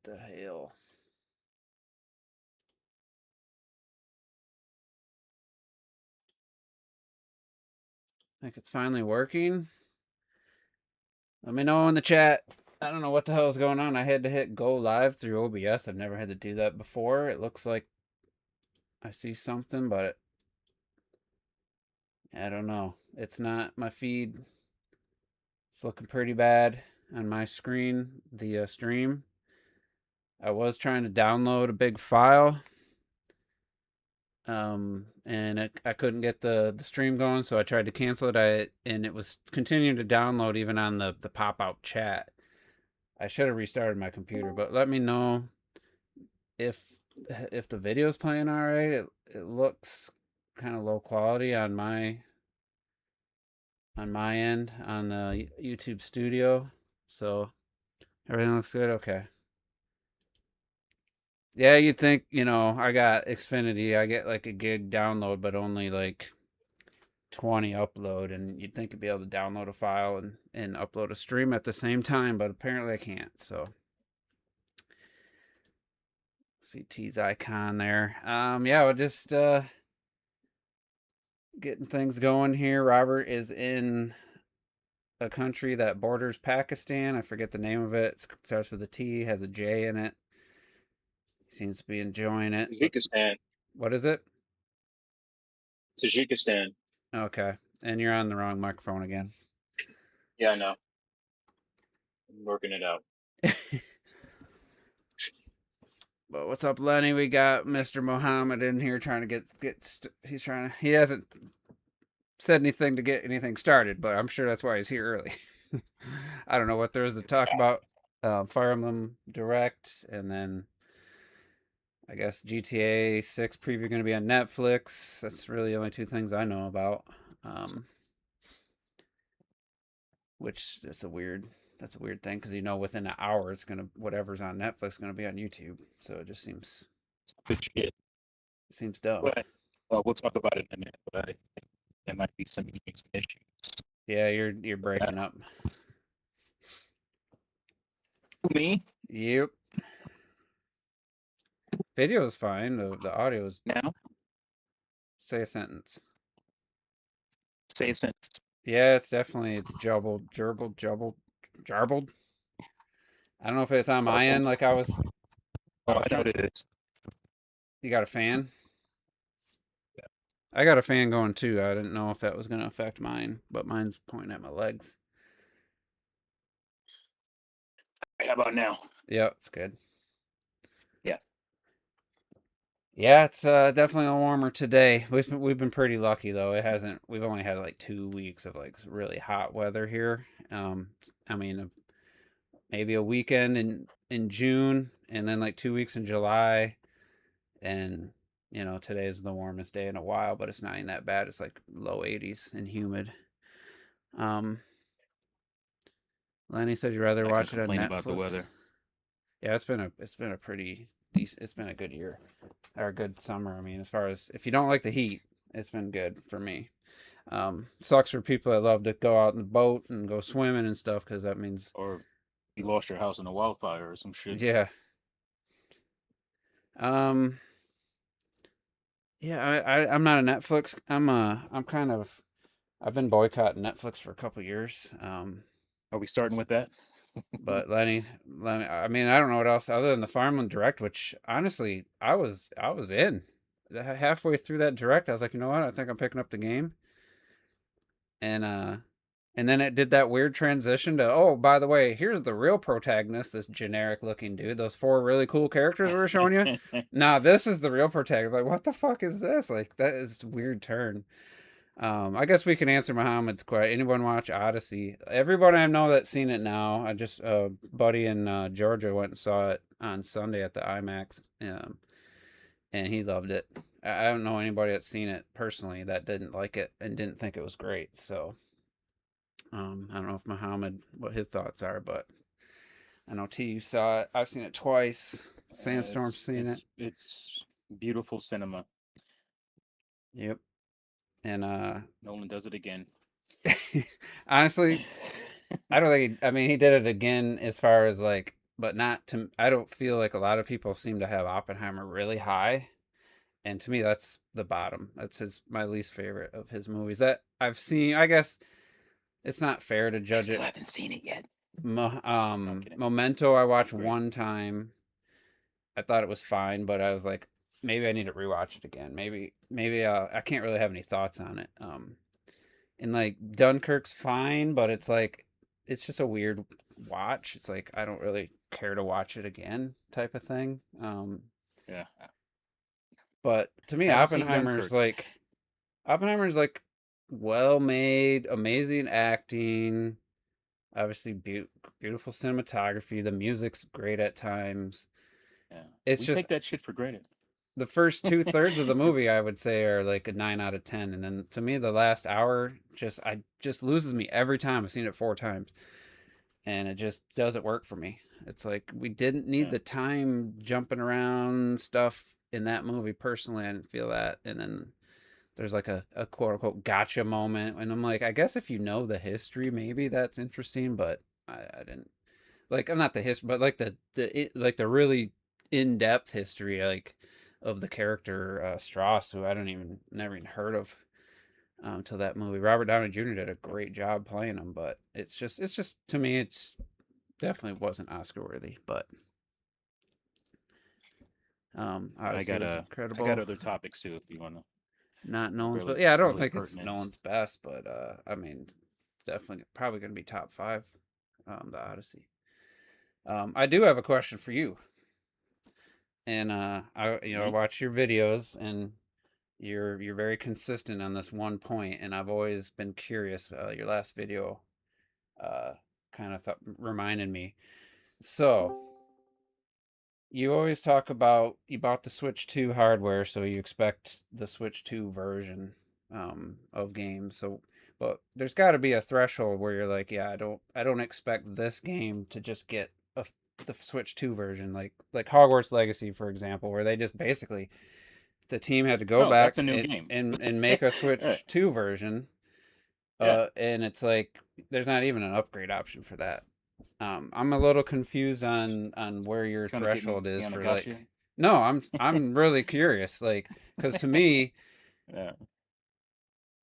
the hell? I think it's finally working. Let me know in the chat. I don't know what the hell is going on. I had to hit go live through OBS. I've never had to do that before. It looks like I see something, but I don't know. It's not my feed. It's looking pretty bad on my screen, the stream. I was trying to download a big file, and I couldn't get the stream going, so I tried to cancel it. And it was continuing to download even on the pop-out chat. I should have restarted my computer, but let me know if the video's playing all right. It looks kind of low quality on my end on the YouTube Studio, so everything looks good. Okay. Yeah, you'd think, I got Xfinity. I get like a gig download, but only like 20 upload, and you'd think I'd be able to download a file and upload a stream at the same time, but apparently I can't. So see T's icon there. Yeah, we're just getting things going here. Robert is in a country that borders Pakistan. I forget the name of it. It starts with a T, has a J in it. He seems to be enjoying it. Tajikistan. What is it? Tajikistan. Okay. And you're on the wrong microphone again. Yeah, I know. I'm working it out. But what's up, Lenny? We got Mr. Mohammed in here trying to he hasn't said anything to get anything started, but I'm sure that's why he's here early. I don't know what there is to talk about. Fire Emblem Direct, and then I guess GTA 6 preview going to be on Netflix. That's really the only two things I know about. Which is that's a weird thing because within an hour it's gonna whatever's on Netflix is gonna be on YouTube. So it just seems Good shit. It seems dumb. Well, we'll talk about it in a minute, but I think there might be some issues. Yeah, you're breaking up. Me? Yep. Video is fine. The audio is Now? say a sentence. Say a sentence. Yeah, it's jumbled, jarbled. I don't know if it's on my end. Like I was Oh, I know what it is. You got a fan? Yeah. I got a fan going too. I didn't know if that was gonna affect mine, but mine's pointing at my legs. How about now? Yeah, it's good. Yeah. Yeah, it's definitely a warmer today. We've been pretty lucky though. It hasn't. We've only had like 2 weeks of like really hot weather here. I mean, maybe a weekend in June, and then like 2 weeks in July, and today's the warmest day in a while, but it's not even that bad. It's like low 80s and humid. Lenny said you'd rather watch it on Netflix. About the weather. Yeah, it's been a pretty decent. It's been a good year or a good summer. I mean, as far as if you don't like the heat, it's been good for me. Sucks for people that love to go out in the boat and go swimming and stuff because that means or you lost your house in a wildfire or some shit. Yeah. Yeah, I'm not a Netflix. I've been boycotting Netflix for a couple years. Are we starting with that? But Lenny, I mean, I don't know what else other than the Farmland Direct, which honestly, I was in. Halfway through that direct, I was like, you know what? I think I'm picking up the game. And then it did that weird transition to, oh, by the way, here's the real protagonist, this generic looking dude. Those 4 really cool characters we were showing you. Nah, this is the real protagonist. Like, what the fuck is this? Like, that is a weird turn. I guess we can answer Muhammad's question. Anyone watch Odyssey? Everybody I know that's seen it now. I just buddy in Georgia went and saw it on Sunday at the IMAX, and he loved it. I don't know anybody that's seen it personally that didn't like it and didn't think it was great. So I don't know if Muhammad what his thoughts are, but I know T, you saw it. I've seen it twice. Sandstorm's seen it. It's beautiful cinema. Yep. And Nolan does it again. Honestly, I don't think I mean he did it again as far as like but not to. I don't feel like a lot of people seem to have Oppenheimer really high, and to me, that's the bottom. That's my least favorite of his movies that I've seen. I guess it's not fair to I judge still it. haven't seen it yet. No, I'm kidding. Memento, I watched Great. one time. I thought it was fine, but I was like, maybe I need to rewatch it again. Maybe I can't really have any thoughts on it. And like Dunkirk's fine, but it's like it's just a weird watch. It's like I don't really care to watch it again, type of thing. Yeah, But to me, I haven't seen Dunkirk. Oppenheimer's like well made, amazing acting, obviously beautiful cinematography. The music's great at times. Yeah, It's we just take that shit for granted. the first 2/3 of the movie, It's I would say, are like a 9 out of 10, and then to me, the last hour just loses me every time. I've seen it 4 times, and it just doesn't work for me. It's like we didn't need yeah. the time jumping around stuff in that movie. Personally, I didn't feel that, and then there's like a quote unquote gotcha moment, and I'm like, I guess if you know the history, maybe that's interesting, but I didn't like. I'm not the history, but like like the really in depth history, like of the character Strauss, who I don't even never even heard of till that movie. Robert Downey Jr. did a great job playing him, but it's just to me, it's definitely wasn't Oscar worthy, but I Odyssey got was I got incredible. other topics too if you want to. Not They're Nolan's, but really yeah, I don't really think it's pertinent. Nolan's best, but I mean, definitely probably going to be top five. The Odyssey. I do have a question for you, and I Mhm. watch your videos, and you're very consistent on this one point, and I've always been curious. Your last video, uh, kind of reminded me. So you always talk about you bought the Switch 2 hardware, so you expect the Switch 2 version of games. So, but there's got to be a threshold where you're like, yeah, I don't expect this game to just get the Switch 2 version, like Hogwarts Legacy, for example, where they just basically the team had to go No, that's a back new and game. and make a Right. Switch 2 version, Yeah. and it's like there's not even an upgrade option for that. I'm a little confused on where your Trying to get threshold me is on a for gotcha. like. No, I'm really curious, like, because to me, Yeah.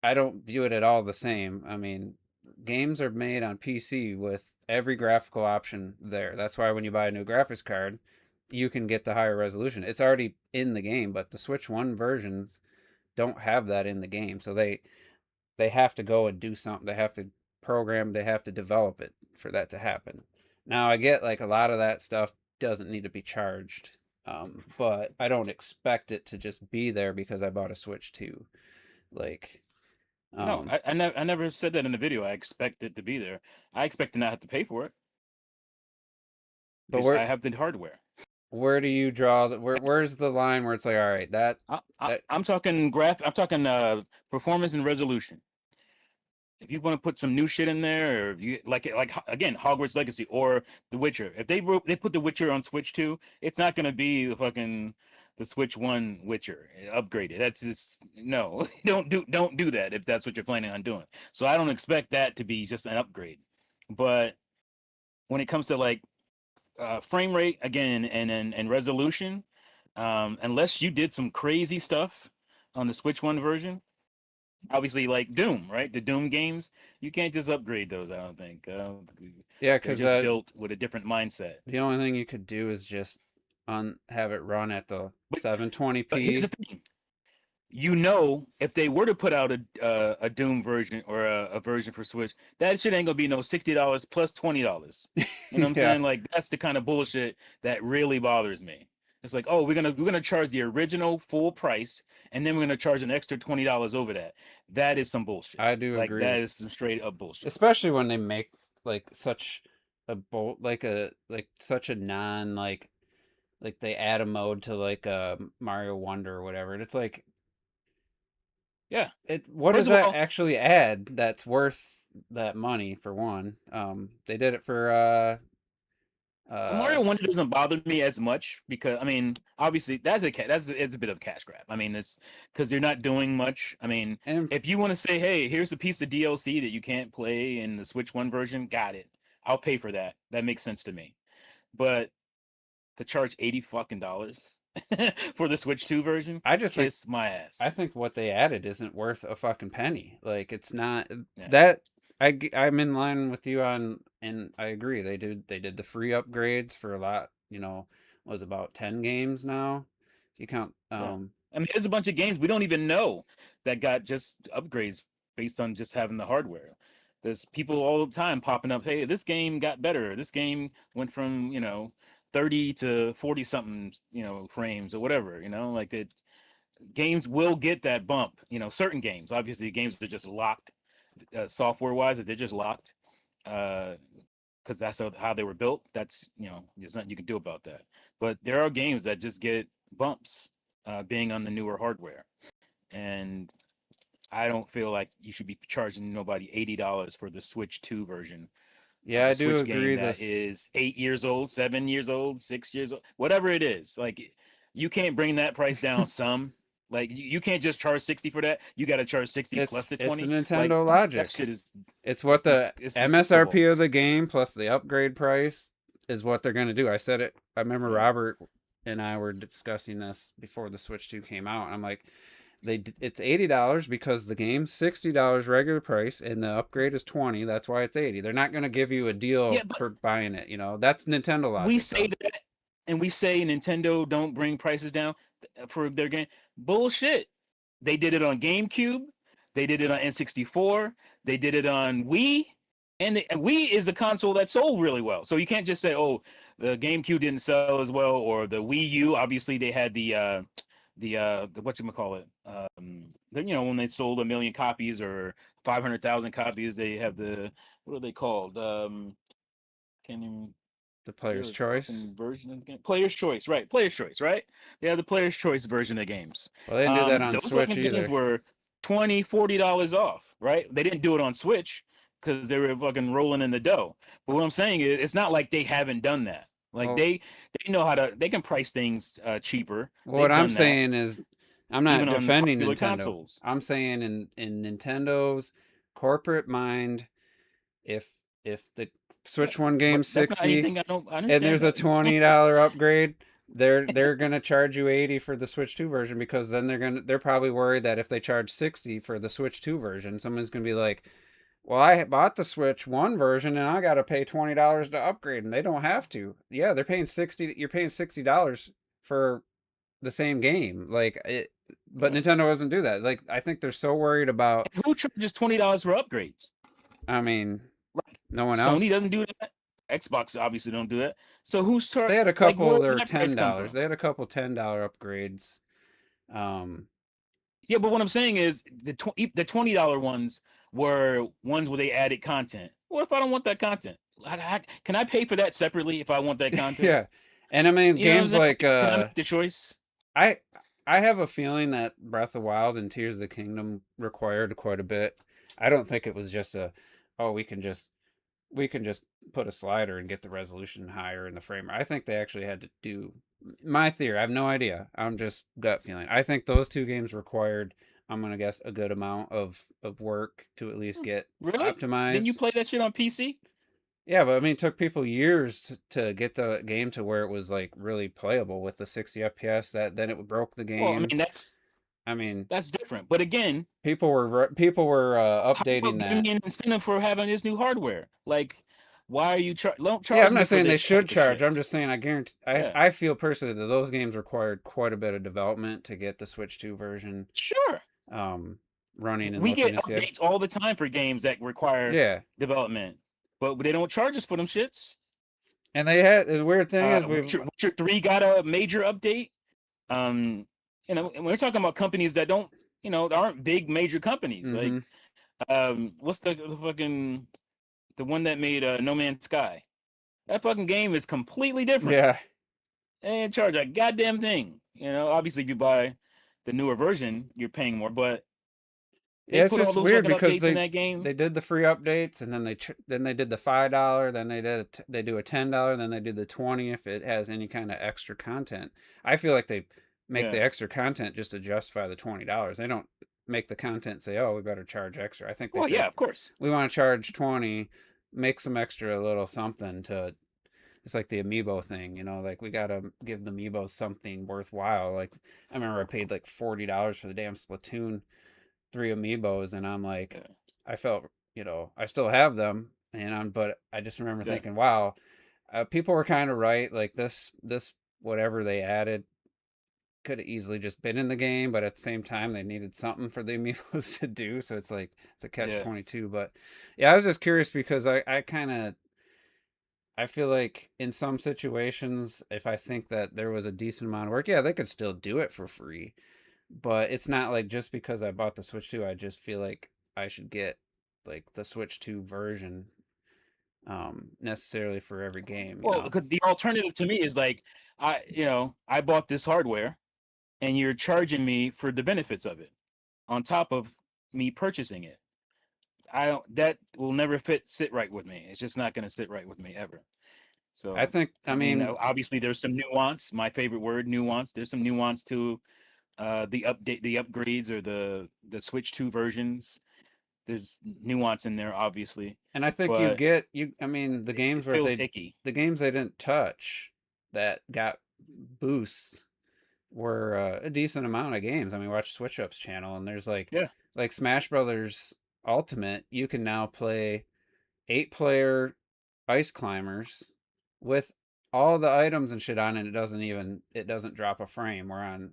I don't view it at all the same. I mean, games are made on PC with every graphical option there. That's why when you buy a new graphics card, you can get the higher resolution. It's already in the game, but the Switch One versions don't have that in the game, so they have to go and do something. They have to program, they have to develop it for that to happen. Now, I get like a lot of that stuff doesn't need to be charged, but I don't expect it to just be there because I bought a Switch 2. Like, No, um, I never said that in the video. I expect it to be there. I expect to not have to pay for it but because I have the hardware. where do you draw where's the line where it's like, all right, that I'm talking I'm talking performance and resolution. If you want to put some new shit in there, or if you again Hogwarts Legacy or The Witcher, if they put The Witcher on Switch 2, it's not gonna be the Switch 1 Witcher upgraded. That's just no. Don't do that if that's what you're planning on doing. So I don't expect that to be just an upgrade. But when it comes to like frame rate again and resolution, unless you did some crazy stuff on the Switch 1 version, obviously like Doom, right? The Doom games, you can't just upgrade those. I don't think yeah, they're because just built with a different mindset. the only thing you could do is just have it run at the But here's the 720p. thing: if they were to put out a Doom version or a version for Switch, that shit ain't gonna be no $60 plus $20. You know what I'm Yeah, saying? Like that's the kind of bullshit that really bothers me. It's like, oh, we're gonna charge the original full price, and then we're gonna charge an extra $20 over that. That is some bullshit. I do Like that agree, is some straight up bullshit. especially when they make like such a bolt, like such a non like they add a mode to like Mario Wonder or whatever, and it's like Yeah. what does First of that all, actually add that's worth that money for one? They did it for uh Mario Wonder doesn't bother me as much because I mean, obviously it's a bit of cash grab. I mean, it's because they're not doing much. I mean, and if you want to say, hey, here's a piece of DLC that you can't play in the Switch One version, got it. I'll pay for that. That makes sense to me. but to charge 80 fucking dollars for the Switch 2 version, I just think kiss my I ass. think what they added isn't worth a fucking penny. Like it's not Yeah. that I'm in line with you on, and I agree. They did the free upgrades for a lot. Was about 10 games now. If you count, Yeah. I mean, there's a bunch of games we don't even know that got just upgrades based on just having the hardware. There's people all the time popping up, hey, this game got better. This game went from, 30 to 40 something, frames or whatever, like it games will get that bump, certain games. Obviously, games are just locked software wise, that they're just locked. Because that's how they were built. That's there's nothing you can do about that. But there are games that just get bumps being on the newer hardware, and I don't feel like you should be charging nobody $80 for the Switch 2 version yeah, of I a do Switch agree. game that This is 8 years old, 7 years old, 6 years old, whatever it is. Like you can't bring that price down some. Like you can't just charge 60 for that. You got to charge 60 plus it's the it's the 20. Like Nintendo that shit logic. is It's what the it's MSRP despicable. of the game plus the upgrade price is what they're gonna do. I said it. I remember Yeah. Robert and I were discussing this before the Switch 2 came out, and I'm like, it's $80 because the game's $60 regular price and the upgrade is 20. That's why it's 80. They're not gonna give you a Yeah, deal but for buying it. That's Nintendo we logic, say though. that and we say Nintendo don't bring prices down for their game. Bullshit. They did it on GameCube. They did it on N64. They did it on Wii. And Wii is a console that sold really well. So you can't just say, oh, the GameCube didn't sell as well, or the Wii U. Obviously, they had the whatchamacallit. When they sold 1 million copies or 500,000 copies, they have what are they called? Can't even The is player's there a choice. fucking version of the game? Player's Choice, right? Player's Choice, right? They have the Player's Choice version of games. Well, they didn't do that on Those Switch fucking games either. were $20, $40 off, right? They didn't do it on Switch because they were fucking rolling in the dough. But what I'm saying is, it's not like they haven't done that. Like Well, they know how to. They can price things cheaper. what They've I'm done that saying is, I'm not even on defending popular Nintendo. consoles. I'm saying in Nintendo's corporate mind, if the Yeah, Switch One but game's that's not 60 anything I don't I and understand there's a that. $20 upgrade, they're gonna charge you 80 for the Switch 2 version, because then they're probably worried that if they charge 60 for the Switch 2 version, someone's gonna be like, well, I bought the Switch 1 version and I gotta pay $20 to upgrade, and they don't have to. Yeah, they're paying 60. You're paying $60 for the same game. But Yeah. Nintendo doesn't do that. Like, I think they're so worried about. And who charges $20 for upgrades? I mean, Like no one Sony else. doesn't do that. Xbox obviously don't do that. So who's They had a like couple. where They did were that price ten come dollars. from? They had a couple $10 upgrades. Um, Yeah, but what I'm saying is the $20 ones were ones where they added content. What if I don't want that content? Can I pay for that separately if I want that content? yeah, and I mean You know what I'm games saying? like Can I make the choice? I I have a feeling that Breath of Wild and Tears of the Kingdom required quite a bit. I don't think it was just oh, we can just put a slider and get the resolution higher in the frame rate. I think they actually had to do, my theory. I have no idea. I'm just gut feeling. I think those two games required, I'm gonna guess, a good amount of work to at least get Really? Didn't you optimized. play that shit on PC? Yeah, but I mean, it took people years to get the game to where it was like really playable with the 60 FPS. That then it broke the Well, I game. mean I mean, that's different. But again, people were how about updating giving that. me an incentive for having this new hardware? Like, why are you don't Yeah, I'm charge me not for saying they this should type of charge. I'm shit? just saying I guarantee. I Yeah, I feel personally that those games required quite a bit of development to get the Switch 2 version sure. um running and We looking get as good. updates all the time for games that require Yeah, development, but they don't charge us for them shits. and they had the weird thing is we've Witcher 3 got a major update. Um, and we're talking about companies that don't, that aren't big major companies. Like, mm-hmm. what's the fucking the one that made No Man's Sky? That fucking game is completely different. Yeah. They ain't charge a goddamn thing. Obviously, if you buy the newer version, you're paying more, but they Yeah, it's put all just those weird fucking because updates in they that game. they did the free updates, and then they did the $5, then they do a $10, then they do the 20 if it has any kind of extra content. I feel like they make the Yeah. extra content just to justify the $20. They don't make the content say, "Oh, we better charge extra." I think they Well, yeah, say, of course. "We want to charge 20, make some extra little something to it's like the amiibo thing, you know, like we gotta give the amiibos something worthwhile. Like I remember I paid like $40 for the damn Splatoon 3 amiibos, and I'm like, Yeah. I felt, you know, I still have them, and but I just remember Yeah. thinking, wow, people were kind of right. Like this whatever they added could have easily just been in the game, but at the same time they needed something for the amiibos to do. So it's like it's a catch Yeah. 22. But yeah, I was just curious because I kind of I feel like in some situations, if I think that there was a decent amount of work, yeah, they could still do it for free. But it's not like just because I bought the Switch 2, I just feel like I should get like the Switch 2 version necessarily for every game, you Well, know. because the alternative to me is like, I bought this hardware, and you're charging me for the benefits of it on top of me purchasing it. I don't. That will never sit right with me. It's just not going to sit right with me ever. I So, think I I mean, mean obviously, there's some nuance. My favorite word, nuance. There's some nuance to the upgrades, or the Switch 2 versions. There's nuance in there, obviously, and I think you but get you I mean it feels icky. the games they didn't touch that got boosts were a decent amount of games. I mean, watch Switch Up's channel, and there's Yeah, like Smash Brothers Ultimate. You can now play 8-player ice climbers with all the items and shit on, and it doesn't drop a frame. Where on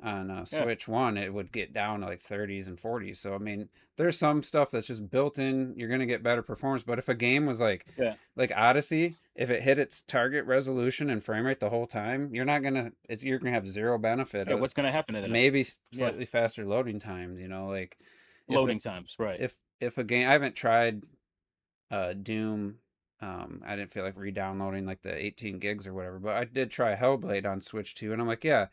yeah, Switch One, it would get down to like 30s and 40s. So I mean, there's some stuff that's just built in. You're gonna get better performance. But if a game was yeah, like Odyssey, if it hit its target resolution and frame rate the whole time, you're gonna have zero benefit. yeah. What's going to happen to that? Maybe Yeah, slightly faster loading times. You know, like if loading times, right? if a game I haven't tried Doom. I didn't feel like re-downloading like the 18 gigs or whatever, but I did try Hellblade on Switch 2, and I'm like, yeah,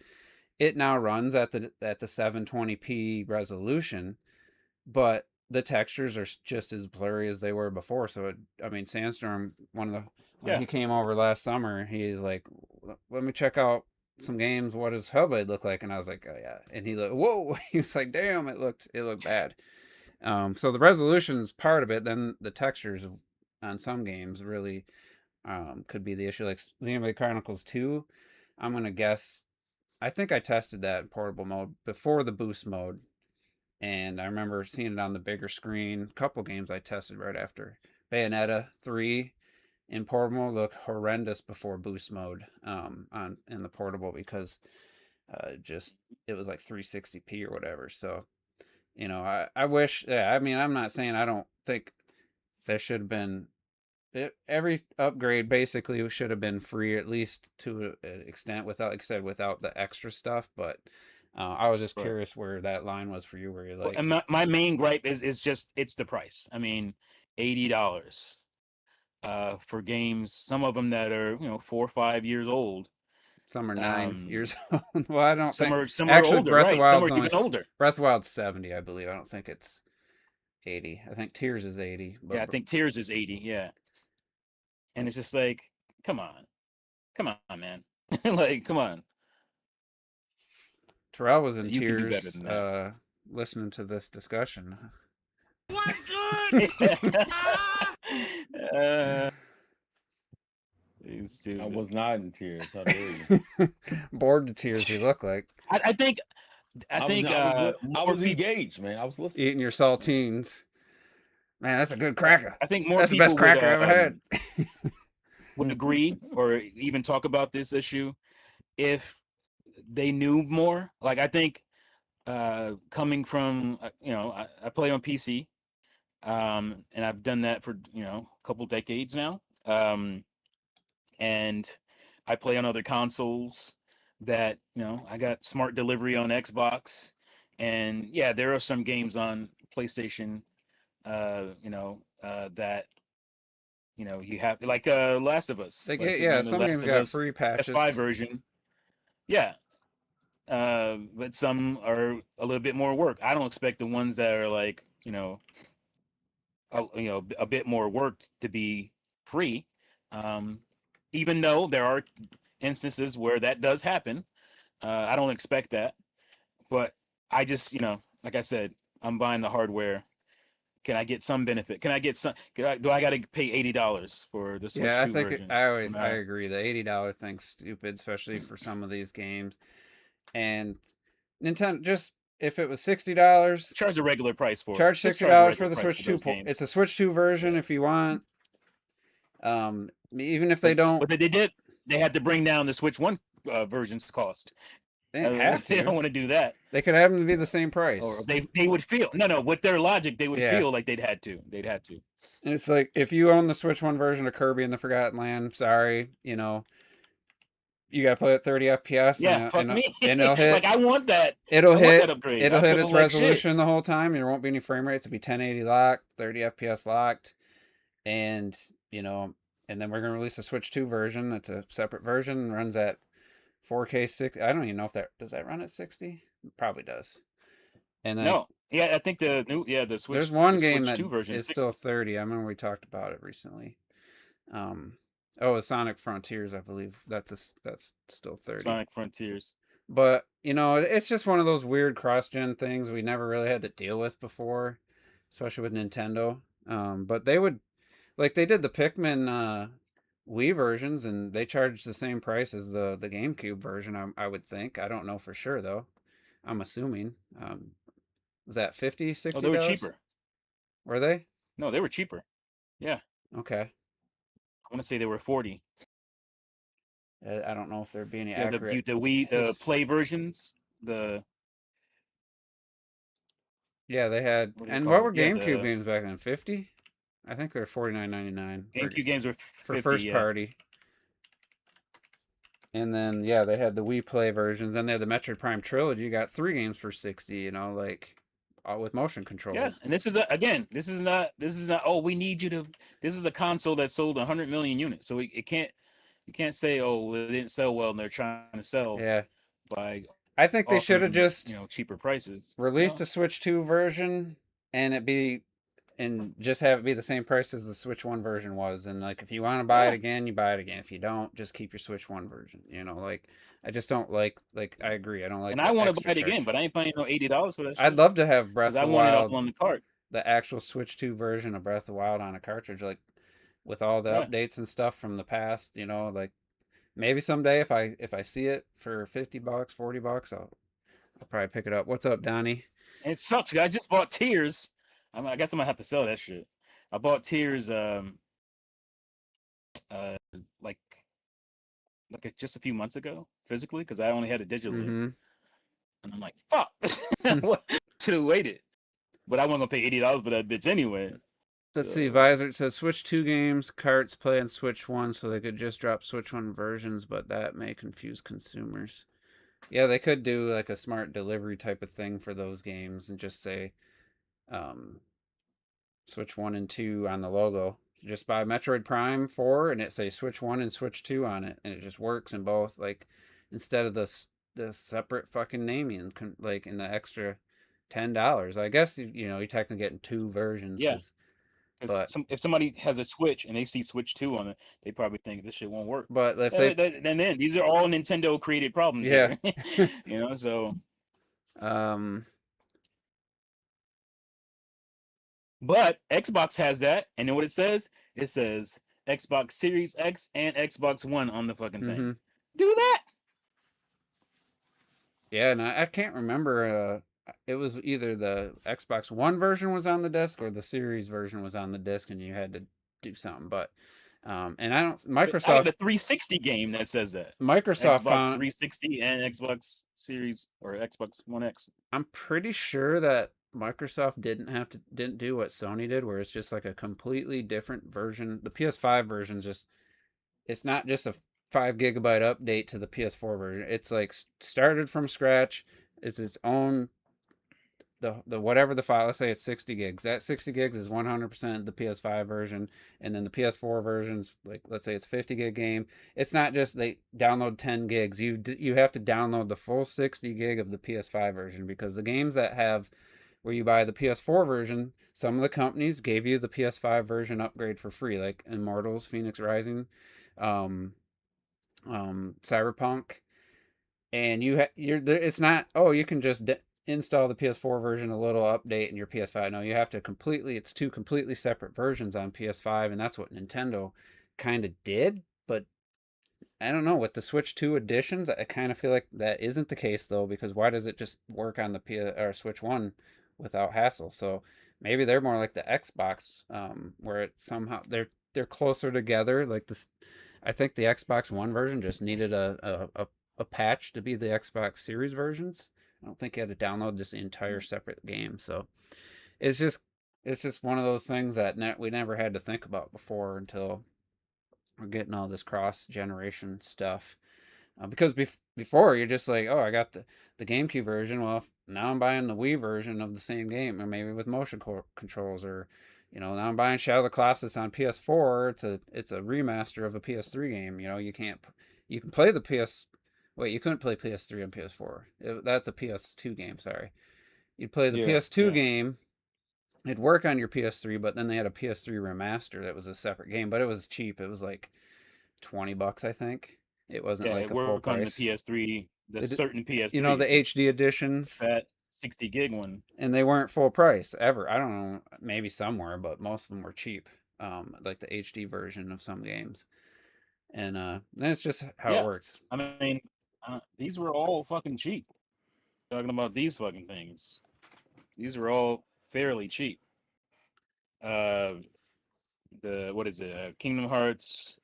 it now runs at the 720p resolution, but the textures are just as blurry as they were before. So I mean, Sandstorm, when Yeah, he came over last summer, he's like, let me check out some games. What does Hellblade look like? And I was like, oh yeah. And he looked, whoa. He was like, damn, it looked bad. So the resolution is part of it. Then the textures on some games really could be the issue. Like Xenoblade Chronicles 2, I'm gonna guess. I think I tested that in portable mode before the boost mode, and I remember seeing it on the bigger screen. A couple games I tested right after. Bayonetta 3 in portable looked horrendous before boost mode on in the portable because just it was like 360p or whatever. So you know, I wish. Yeah, I mean, I'm not saying I don't think there should have been every upgrade basically should have been free at least to an extent without, like I said, without the extra stuff. But I was just right. curious where that line was for you, where you're Well, like and my main gripe is just it's the price. I mean, $80 for games, some of them that are 4 or 5 years old. some are 9 Um, years old. Well, I don't think some are actually older, right? Some are even older. Breath of Wild's 70, I believe. I don't think it's 80. I think Tears is 80, Yeah, but I think Tears is 80. Yeah, and it's just like, come on, come on, man, like, come on, Terrell was in you can do better tears than that. listening to this discussion. What's good? uh, he's I stupid. was not in tears. How dare you? Bored to tears, you look like I think I think I more was people. engaged, man. I was listening. eating your saltines. Man, that's a good cracker. I think more That's the best people would cracker I ever had. would agree or even talk about this issue if they knew more. Like, I think coming from I play on PC, and I've done that for a couple decades now, and I play on other consoles that I got smart delivery on Xbox, and yeah, there are some games on PlayStation, that you have, like Last of Us, They like get yeah, the some games Last of got Us free PS5 patches. version. Yeah, but some are a little bit more work. I don't expect the ones that are like a bit more work to be free, um, even though there are instances where that does happen. I don't expect that, but I just like I said, I'm buying the hardware can I get some benefit? Can I get some? Do I got to pay $80 for the Switch Yeah, I 2 think version? I agree. The $80 thing's stupid, especially for some of these games. And Nintendo, just if it was $60, Charge the regular price for it. charge Just $60 for regular the price Switch for 2. those games. It's a Switch 2 version Yeah. if you want. Even if they don't, But they did. They had to bring down the Switch 1 version's cost. they didn't have They don't to. want to do that. They could have them to be the same price. Or they would feel no with their logic they would Yeah. feel like they'd had to. And it's like, if you own the Switch 1 version of Kirby and the Forgotten Land, sorry, you gotta play at 30 FPS. Yeah, fuck me. And it'll hit. Like I want that. It'll I want hit. that upgrade. It'll I hit feel its like shit. resolution the whole time. There won't be any frame rates. It'll be 1080 locked, 30 FPS locked, and and then we're gonna release a Switch 2 version. That's a separate version. Runs at 4K 60. I don't even know if does that run at 60. It probably does. And then No, yeah, I think the Switch. there's one the game Switch that 2 version is 60. still 30. I remember we talked about it recently. It's Sonic Frontiers, I believe. That's still 30. Sonic Frontiers. But it's just one of those weird cross-gen things we never really had to deal with before, especially with Nintendo. But they would, like, they did the Pikmin Wii versions, and they charged the same price as the GameCube version. I would think. I don't know for sure though. I'm assuming. Was that $50, $60? Oh, they were cheaper. Were they? No, they were cheaper. Yeah. Okay. I want to say they were 40. I don't know if there'd be any Yeah, accurate. the Wii, the Play versions, Yeah, they had. What do you And call what it? were Yeah, GameCube games back then? 50? I think they're $49.99. GameCube games were 50, for first yeah. party. And then they had the Wii Play versions. Then they had the Metroid Prime Trilogy. You got 3 games for 60. Like with motion controls. Yeah, and this is this is not. Oh, we need you to. This is a console that sold 100 million units, so it can't. You can't say, oh, it didn't sell well, and they're trying to sell. Yeah. By I think they should have offering, just cheaper prices. released a Switch 2 version, and just have it be the same price as the Switch 1 version was. And like, if you want to buy it again, you buy it again. If you don't, just keep your Switch 1 version. Like, I just don't like. I agree. I don't like. And I want to buy it again, but I ain't paying no $80 for that. I'd love to have Breath of the Wild. I want it all on the cart. The actual Switch 2 version of Breath of the Wild on a cartridge, like with all the updates and stuff from the past. Like maybe someday if I see it for $50, $40, I'll probably pick it up. What's up, Donnie? And it sucks. I just bought Tears. I guess I'm gonna have to sell that shit. I bought Tears like just a few months ago physically because I only had it digitally, and I'm like, fuck, should have waited. But I wasn't gonna pay $80 for that bitch anyway. Let's see. Visor, it says Switch 2 games, carts play on Switch 1, so they could just drop Switch 1 versions, but that may confuse consumers. Yeah, they could do like a smart delivery type of thing for those games and just say Switch 1 and 2 on the logo. Just buy Metroid Prime 4 and it say Switch 1 and Switch 2 on it, and it just works in both. Like, instead of the separate fucking naming, like in the extra $10. I guess you're technically getting 2 versions. Yeah. But if somebody has a Switch and they see Switch 2 on it, they probably think this shit won't work. But if then these are all Nintendo created problems. Yeah. Here. So. But Xbox has that, and then what it says Xbox Series X and Xbox One on the fucking thing. Do that. Yeah, and I can't remember. It was either the Xbox One version was on the disc or the Series version was on the disc, and you had to do something. But and I don't. Microsoft. I got a 360 game that says that. Microsoft Xbox found 360 and Xbox Series or Xbox One X. I'm pretty sure that Microsoft didn't do what Sony did, where it's just like a completely different version. The PS5 version it's not just a 5 gigabyte update to the PS4 version. It's like started from scratch. It's its own. The whatever the file, let's say it's 60 gigs. That 60 gigs is 100% the PS5 version, and then the PS4 version's like, let's say it's 50 gig game. It's not just they download 10 gigs. You have to download the full 60 gig of the PS5 version, because the games that have where you buy the PS4 version, some of the companies gave you the PS5 version upgrade for free, like Immortals, Phoenix Rising, Cyberpunk, and it's not, you can just install the PS4 version, a little update in your PS5. No, you have to it's two completely separate versions on PS5, and that's what Nintendo kind of did. But I don't know, with the Switch 2 editions, I kind of feel like that isn't the case though, because why does it just work on the or Switch 1 without hassle? So maybe they're more like the Xbox, where it somehow they're closer together. Like this, I think the Xbox One version just needed a patch to be the Xbox Series versions. I don't think you had to download just the entire separate game. So it's just one of those things that we never had to think about before until we're getting all this cross generation stuff. Because before you're just like, oh, I got the GameCube version. Well, now I'm buying the Wii version of the same game, or maybe with motion controls, or now I'm buying Shadow of the Colossus on PS4. It's a remaster of a PS3 game. You can play the PS. Wait, you couldn't play PS3 on PS4. That's a PS2 game. Sorry, you'd play the PS2 game. It'd work on your PS3, but then they had a PS3 remaster that was a separate game, but it was cheap. It was like $20, I think. It wasn't like a full price. On the PS3, certain PS3. The HD editions. That 60 gig one. And they weren't full price ever. I don't know, maybe some were, but most of them were cheap. Like the HD version of some games. And that's just how it works. I mean, these were all fucking cheap. Talking about these fucking things. These were all fairly cheap. What is it? Kingdom Hearts,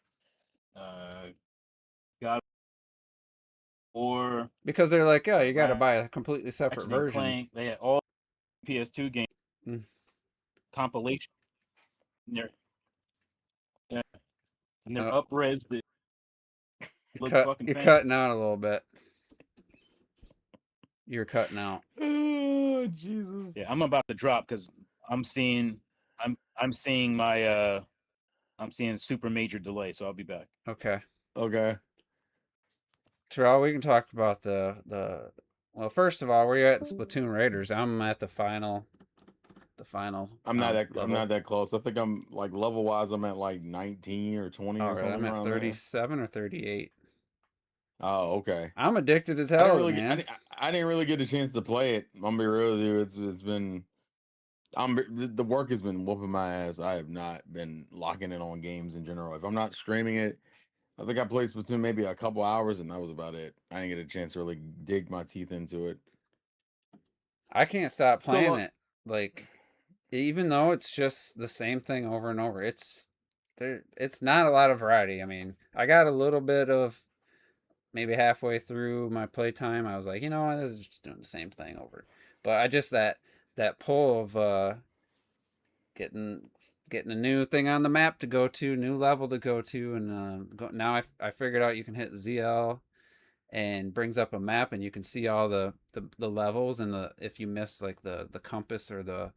God, or because they're like, oh, you got to buy a completely separate version. They had all PS2 games compilation. And they're up-res. You're cutting out a little bit. You're cutting out. Oh Jesus! Yeah, I'm about to drop because I'm seeing super major delay, so I'll be back. Okay. Terrell, we can talk about the. Well, first of all, where you at in Splatoon Raiders? I'm at the final. I'm not that close. I think I'm like level wise. I'm at like 19 or 20 or something. I'm at 37 or 38. Oh, okay. I'm addicted as hell, man. I didn't really get a chance to play it. I'm gonna be real with you. It's been, the work has been whooping my ass. I have not been locking in on games in general. If I'm not streaming it, I think I played Splatoon maybe a couple hours, and that was about it. I didn't get a chance to really dig my teeth into it. I can't stop playing it. Like, even though it's just the same thing over and over, it's not a lot of variety. I mean, I got a little bit of. Maybe halfway through my playtime, I was like, this is just doing the same thing over. But I just that pull of getting a new thing on the map to go to, new level to go to, and now I figured out you can hit ZL, and brings up a map, and you can see all the levels, and if you miss like the compass or the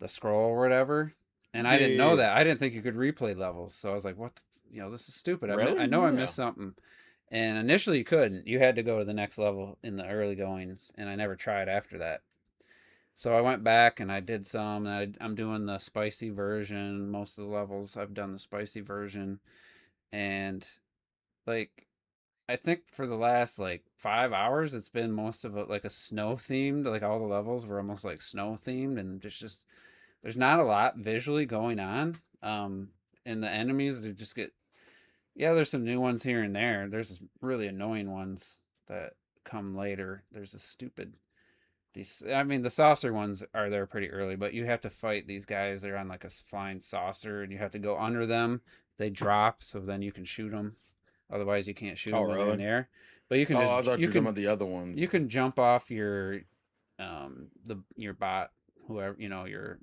scroll or whatever. And I didn't know that. I didn't think you could replay levels, so I was like, what? This is stupid. Really? I know I missed something. And initially you couldn't. You had to go to the next level in the early goings, and I never tried after that. So I went back and I did some, and I'm doing the spicy version. Most of the levels I've done the spicy version. And like, I think for the last like 5 hours, it's been most of it like a snow themed, like all the levels were almost like snow themed, and just there's not a lot visually going on. And the enemies, they just get, there's some new ones here and there. There's really annoying ones that come later. There's the saucer ones are there pretty early, but you have to fight these guys. They're on like a flying saucer, and you have to go under them. They drop, so then you can shoot them. Otherwise, you can't shoot them when they're in the air. But you can I thought you were talking about the other ones. You can jump off your bot, whoever, your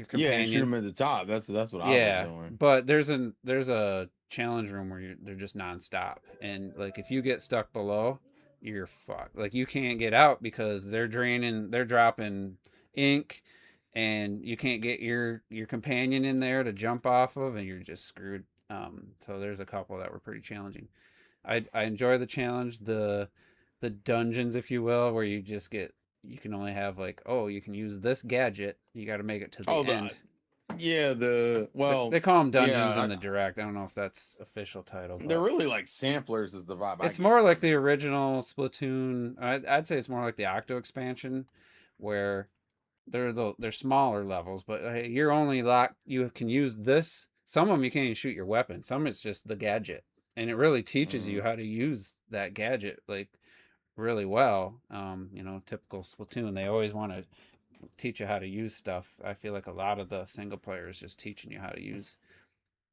companion. Yeah, shoot them at the top. That's what I was doing. But there's a challenge room where they're just nonstop, and like if you get stuck below, you're fucked. Like you can't get out because they're dropping ink, and you can't get your companion in there to jump off of, and you're just screwed. So there's a couple that were pretty challenging. I enjoy the challenge, the dungeons, if you will, where you can only have like, you can use this gadget. You got to make it to the end. Yeah, They call them dungeons yeah, in the direct. I don't know if that's official title, they're but really like samplers is the vibe I it's get more like from the it. original Splatoon. I'd say it's more like the Octo expansion, where they're smaller levels, but you're only locked. You can use this. Some of them you can't even shoot your weapon. Some it's just the gadget, and it really teaches you Mhm. how to use that gadget like really well. Typical Splatoon. They always want to teach you how to use stuff. I feel like a lot of the single player is just teaching you how to use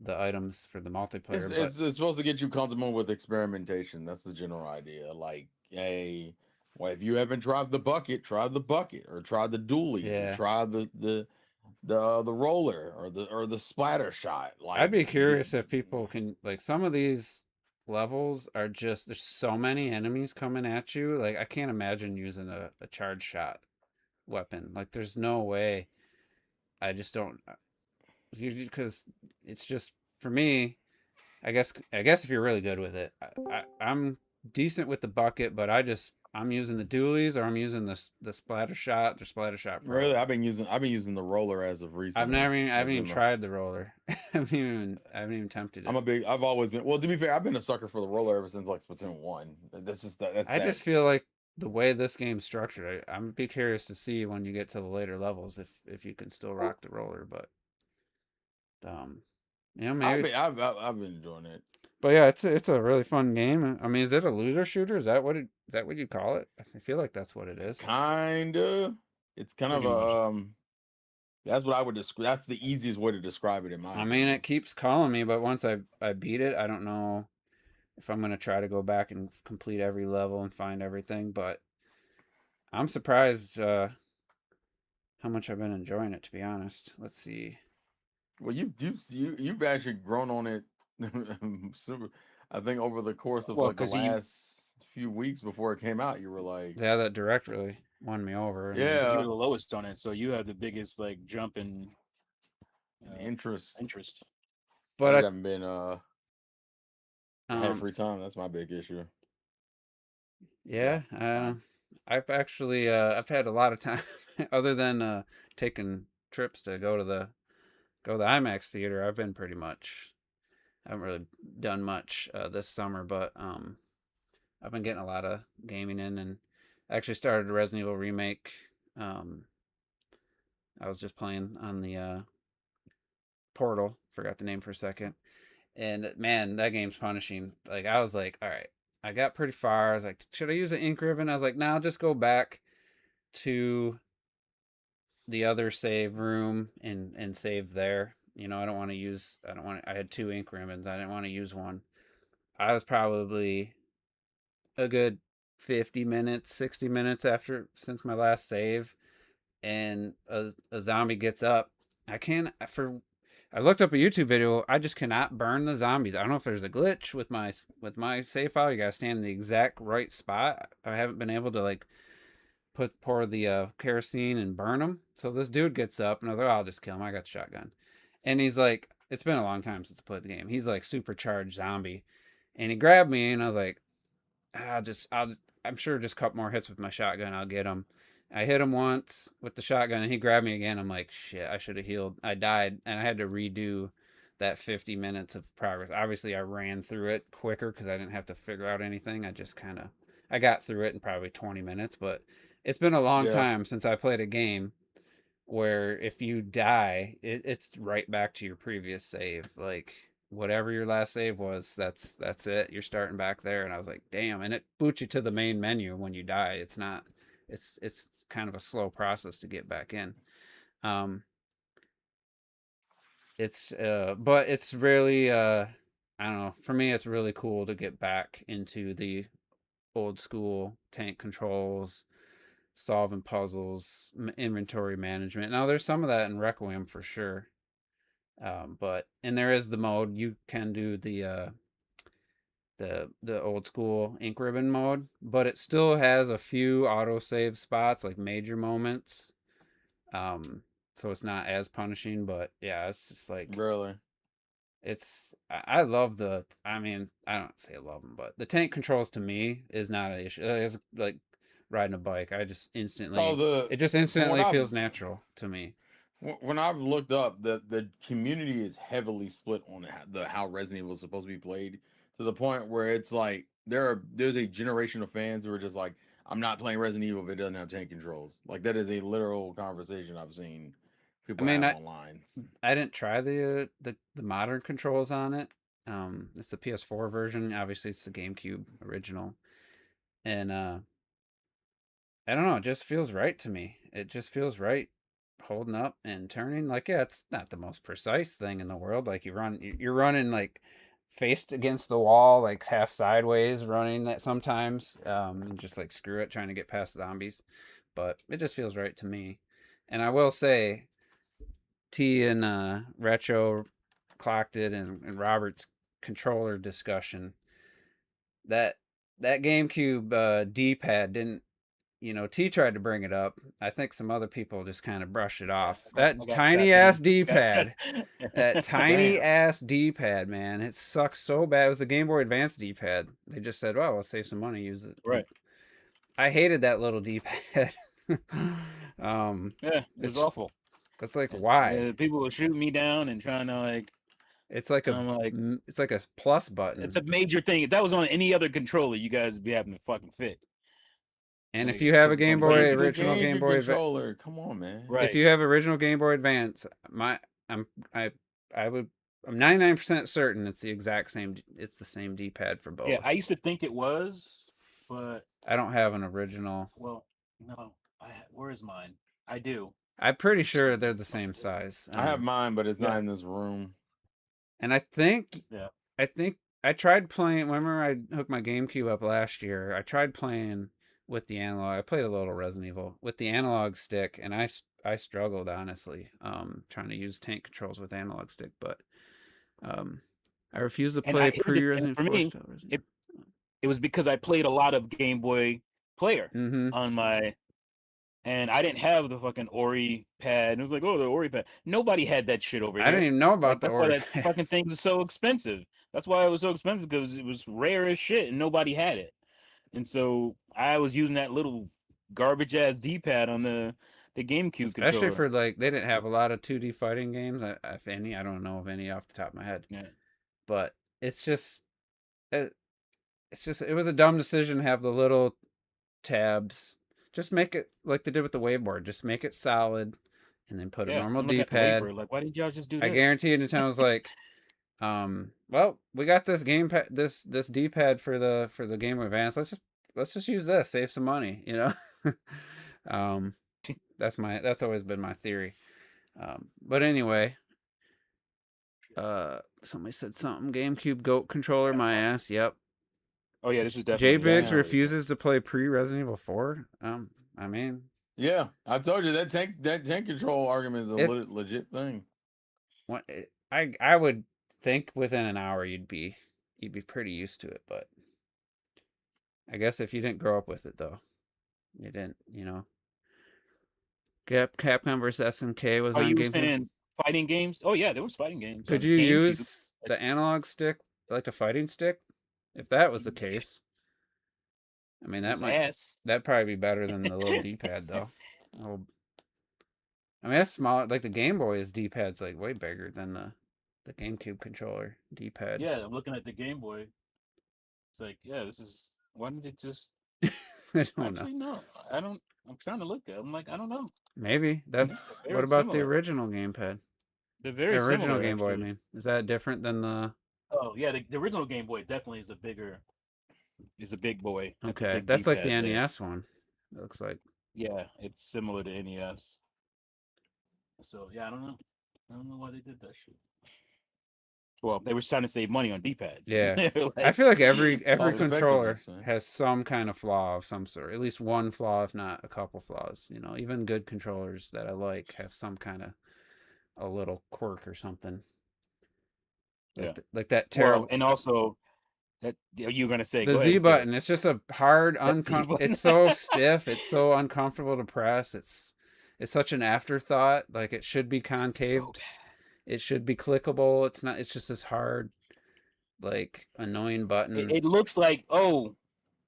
the items for the It's, multiplayer. But it's it's supposed to get you comfortable with experimentation. That's the general idea. Like, hey, well, if you haven't tried the bucket, try the bucket, or try the dualies, or yeah, try the roller, or the splatter shot. I'd Like, be curious if people can like some of these levels are just there's so many enemies coming at you. Like I can't imagine using a charge shot weapon. Like there's no way. I just don't because it's just for me. I guess if you're really good with it, I'm decent with the bucket, but I'm using the dualies or I'm using the splatter shot, the splatter shot pro. really, I've been using the roller as of recently. I haven't That's even been the tried the roller. I haven't even attempted it. I've always been, well, to be fair, I've been a sucker for the roller ever since like Splatoon 1. That's just that's I that. just feel like the way this game's structured, I'm be curious to see when you get to the later levels if you can still rock the roller, but um, maybe. I've been enjoying it. But yeah, it's a really fun game. I mean, is it a loser shooter? Is that what you call it? I feel like that's what it is. Kinda. It's kind of Pretty much. that's what I would describe. That's the easiest way to describe it in my I mean, it opinion. keeps calling me, but once I beat it, I don't know if I'm gonna try to go back and complete every level and find everything. But I'm surprised how much I've been enjoying it. To be honest, let's see. Well, you've actually grown on it. super, I think over the course of Well, like the because you last few weeks before it came out, you were like, Yeah, that direct really won me over, and then because you were yeah, the lowest on it, so you had the biggest like jump in an uh, interest. interest. I just but haven't been I had free time. That's my big issue. yeah, I've actually I've had a lot of time other than taking trips to go to the IMAX theater. I've been pretty much I haven't really done much this summer, but I've been getting a lot of gaming in, and I actually started a Resident Evil remake. Um, I was just playing on the Portal, forgot the name for a second, and man, that game's punishing. Like I was like, all right, I got pretty far. I was like, should I use an ink ribbon? I was like, nah, I'll just go back to the other save room and save there. I don't want to use. I don't want. I had two ink ribbons. I didn't want to use one. I was probably a good 50 minutes, 60 minutes after since my last save, and a zombie gets up. I can't for I looked up a YouTube video. I just cannot burn the zombies. I don't know if there's a glitch with my save file. You gotta stand in the exact right spot. I haven't been able to like pour the kerosene and burn them. So this dude gets up, and I was like, oh, I'll just kill him. I got the shotgun, and he's like, it's been a long time since I played the game. He's like supercharged zombie, and he grabbed me, and I was like, I'm sure just a couple more hits with my shotgun, I'll get him. I hit him once with the shotgun, and he grabbed me again. I'm like, shit, I should have healed. I died, and I had to redo that 50 minutes of progress. Obviously, I ran through it quicker because I didn't have to figure out anything. I got through it in probably 20 minutes, but it's been a long Yeah. time since I played a game where if you die, it's right back to your previous save. Like whatever your last save was, that's it. You're starting back there, and I was like, damn. And it boots you to the main menu when you die. It's not. It's kind of a slow process to get back in. Um, but it's really I don't know. For me, it's really cool to get back into the old school tank controls, solving puzzles, inventory management. Now there's some of that in Requiem for sure. But and there is the mode you can do the old school ink ribbon mode, but it still has a few autosave spots like major moments. Um, so it's not as punishing, but yeah, it's just like Really. I love I mean, I don't say I love them, but the tank controls to me is not an issue. It's like riding a bike. Oh, It just instantly I've feels natural to me. When I've looked up, the community is heavily split on how Resident Evil is supposed to be played, to the point where it's like there's a generation of fans who are just like, I'm not playing Resident Evil if it doesn't have tank controls. Like that is a literal conversation I've seen I people mean, have online. I didn't try the modern controls on it. It's the PS4 version. Obviously, it's the GameCube original, and I don't know. It just feels right to me. It just feels right, holding up and turning. Like, yeah, it's not the most precise thing in the world. Like you're running like faced against the wall, like half sideways, running that sometimes. And just like screw it, trying to get past zombies. But it just feels right to me. And I will say, T and Retro clocked it, and Robert's controller discussion. That GameCube D-pad didn't. T tried to bring it up. I think some other people just kind of brushed it off. That I got tiny shot ass down. D-pad. That tiny Damn. ass D-pad, man. It sucks so bad. It was the Game Boy Advance D-pad. They just said, "Well, let's save some money, use it." Right. I hated that little D-pad. Yeah, it was it's awful. it's like, why? People were shooting me down and trying to like. It's like I'm like, it's like a plus button. it's a major thing. If that was on any other controller, you guys would be having a fucking fit. And Like, if you have a it's Game like, Boy it's the original Game Boy Advance, controller, come on, man. Right. if you have original Game Boy Advance, I'm 99% certain it's the exact same. It's the same D-pad for both. Yeah, I used to think it was, but I don't have an original. well, no. Where is mine? I do. I'm pretty sure they're the same size. I have mine, but it's yeah. not in this room. And I think Yeah. I tried playing. Remember, I hooked my GameCube up last year. I tried playing with the analog. I played a little Resident Evil with the analog stick, and I struggled, honestly, trying to use tank controls with analog stick. But I refuse to play pre-Resident for me, it was because I played a lot of Game Boy Player on my, and I didn't have the fucking Ori pad. And it was like, oh, the Ori pad. Nobody had that shit over here. I didn't even know about the Ori pad. That fucking thing was so expensive. That's why it was so expensive, because it was rare as shit and nobody had it. And so I was using that little garbage ass D-pad on the GameCube especially controller. for like, they didn't have a lot of 2D fighting games, if any. I don't know of any off the top of my head. Yeah. But it was a dumb decision to have the little tabs. Just make it like they did with the Waveboard. Just make it solid, and then put a normal D-pad. Like, why didn't y'all just do this? I guarantee you, Nintendo's like, well, we got this gamepad, this D-pad for the Game Boy Advance. Let's just use this, save some money, That's always been my theory. But anyway, somebody said something. GameCube GOAT controller, my ass. Yep. Oh yeah, this is J definitely. Biggs refuses to play pre-Resident Evil 4. I mean, yeah, I told you that tank control argument is a legit thing. What I would think within an hour you'd be pretty used to it, but I guess if you didn't grow up with it, though, you didn't, Capcom vs SNK was on you saying fighting games? Oh yeah, there was fighting games. Could you use the analog stick like a fighting stick? If that was the case, I mean, that'd probably be better than the little D-pad, though. I mean, that's small. Like the Game Boy's D-pad's like way bigger than the GameCube controller D-pad. Yeah, I'm looking at the Game Boy. It's like, yeah, this is. Why didn't it just? I don't know. No, I don't. I'm trying to look at it. I'm like, I don't know. Maybe that's. What about the original gamepad? The original similar, Game Boy. I mean, is that different than the? Oh yeah, the original Game Boy definitely is a big boy. Okay, that's like the NES one. It looks like. Yeah, it's similar to NES. So yeah, I don't know why they did that shit. Well, they were trying to save money on D-pads. Yeah, I feel like every controller has some kind of flaw of some sort. At least one flaw, if not a couple flaws. Even good controllers that I like have some kind of a little quirk or something. Like that terrible. Well, and also, that you're gonna say the Z button. It's just a hard, it's so stiff. It's so uncomfortable to press. It's such an afterthought. Like it should be concaved. It should be clickable. It's not. It's just this hard, like annoying button. It looks like, oh,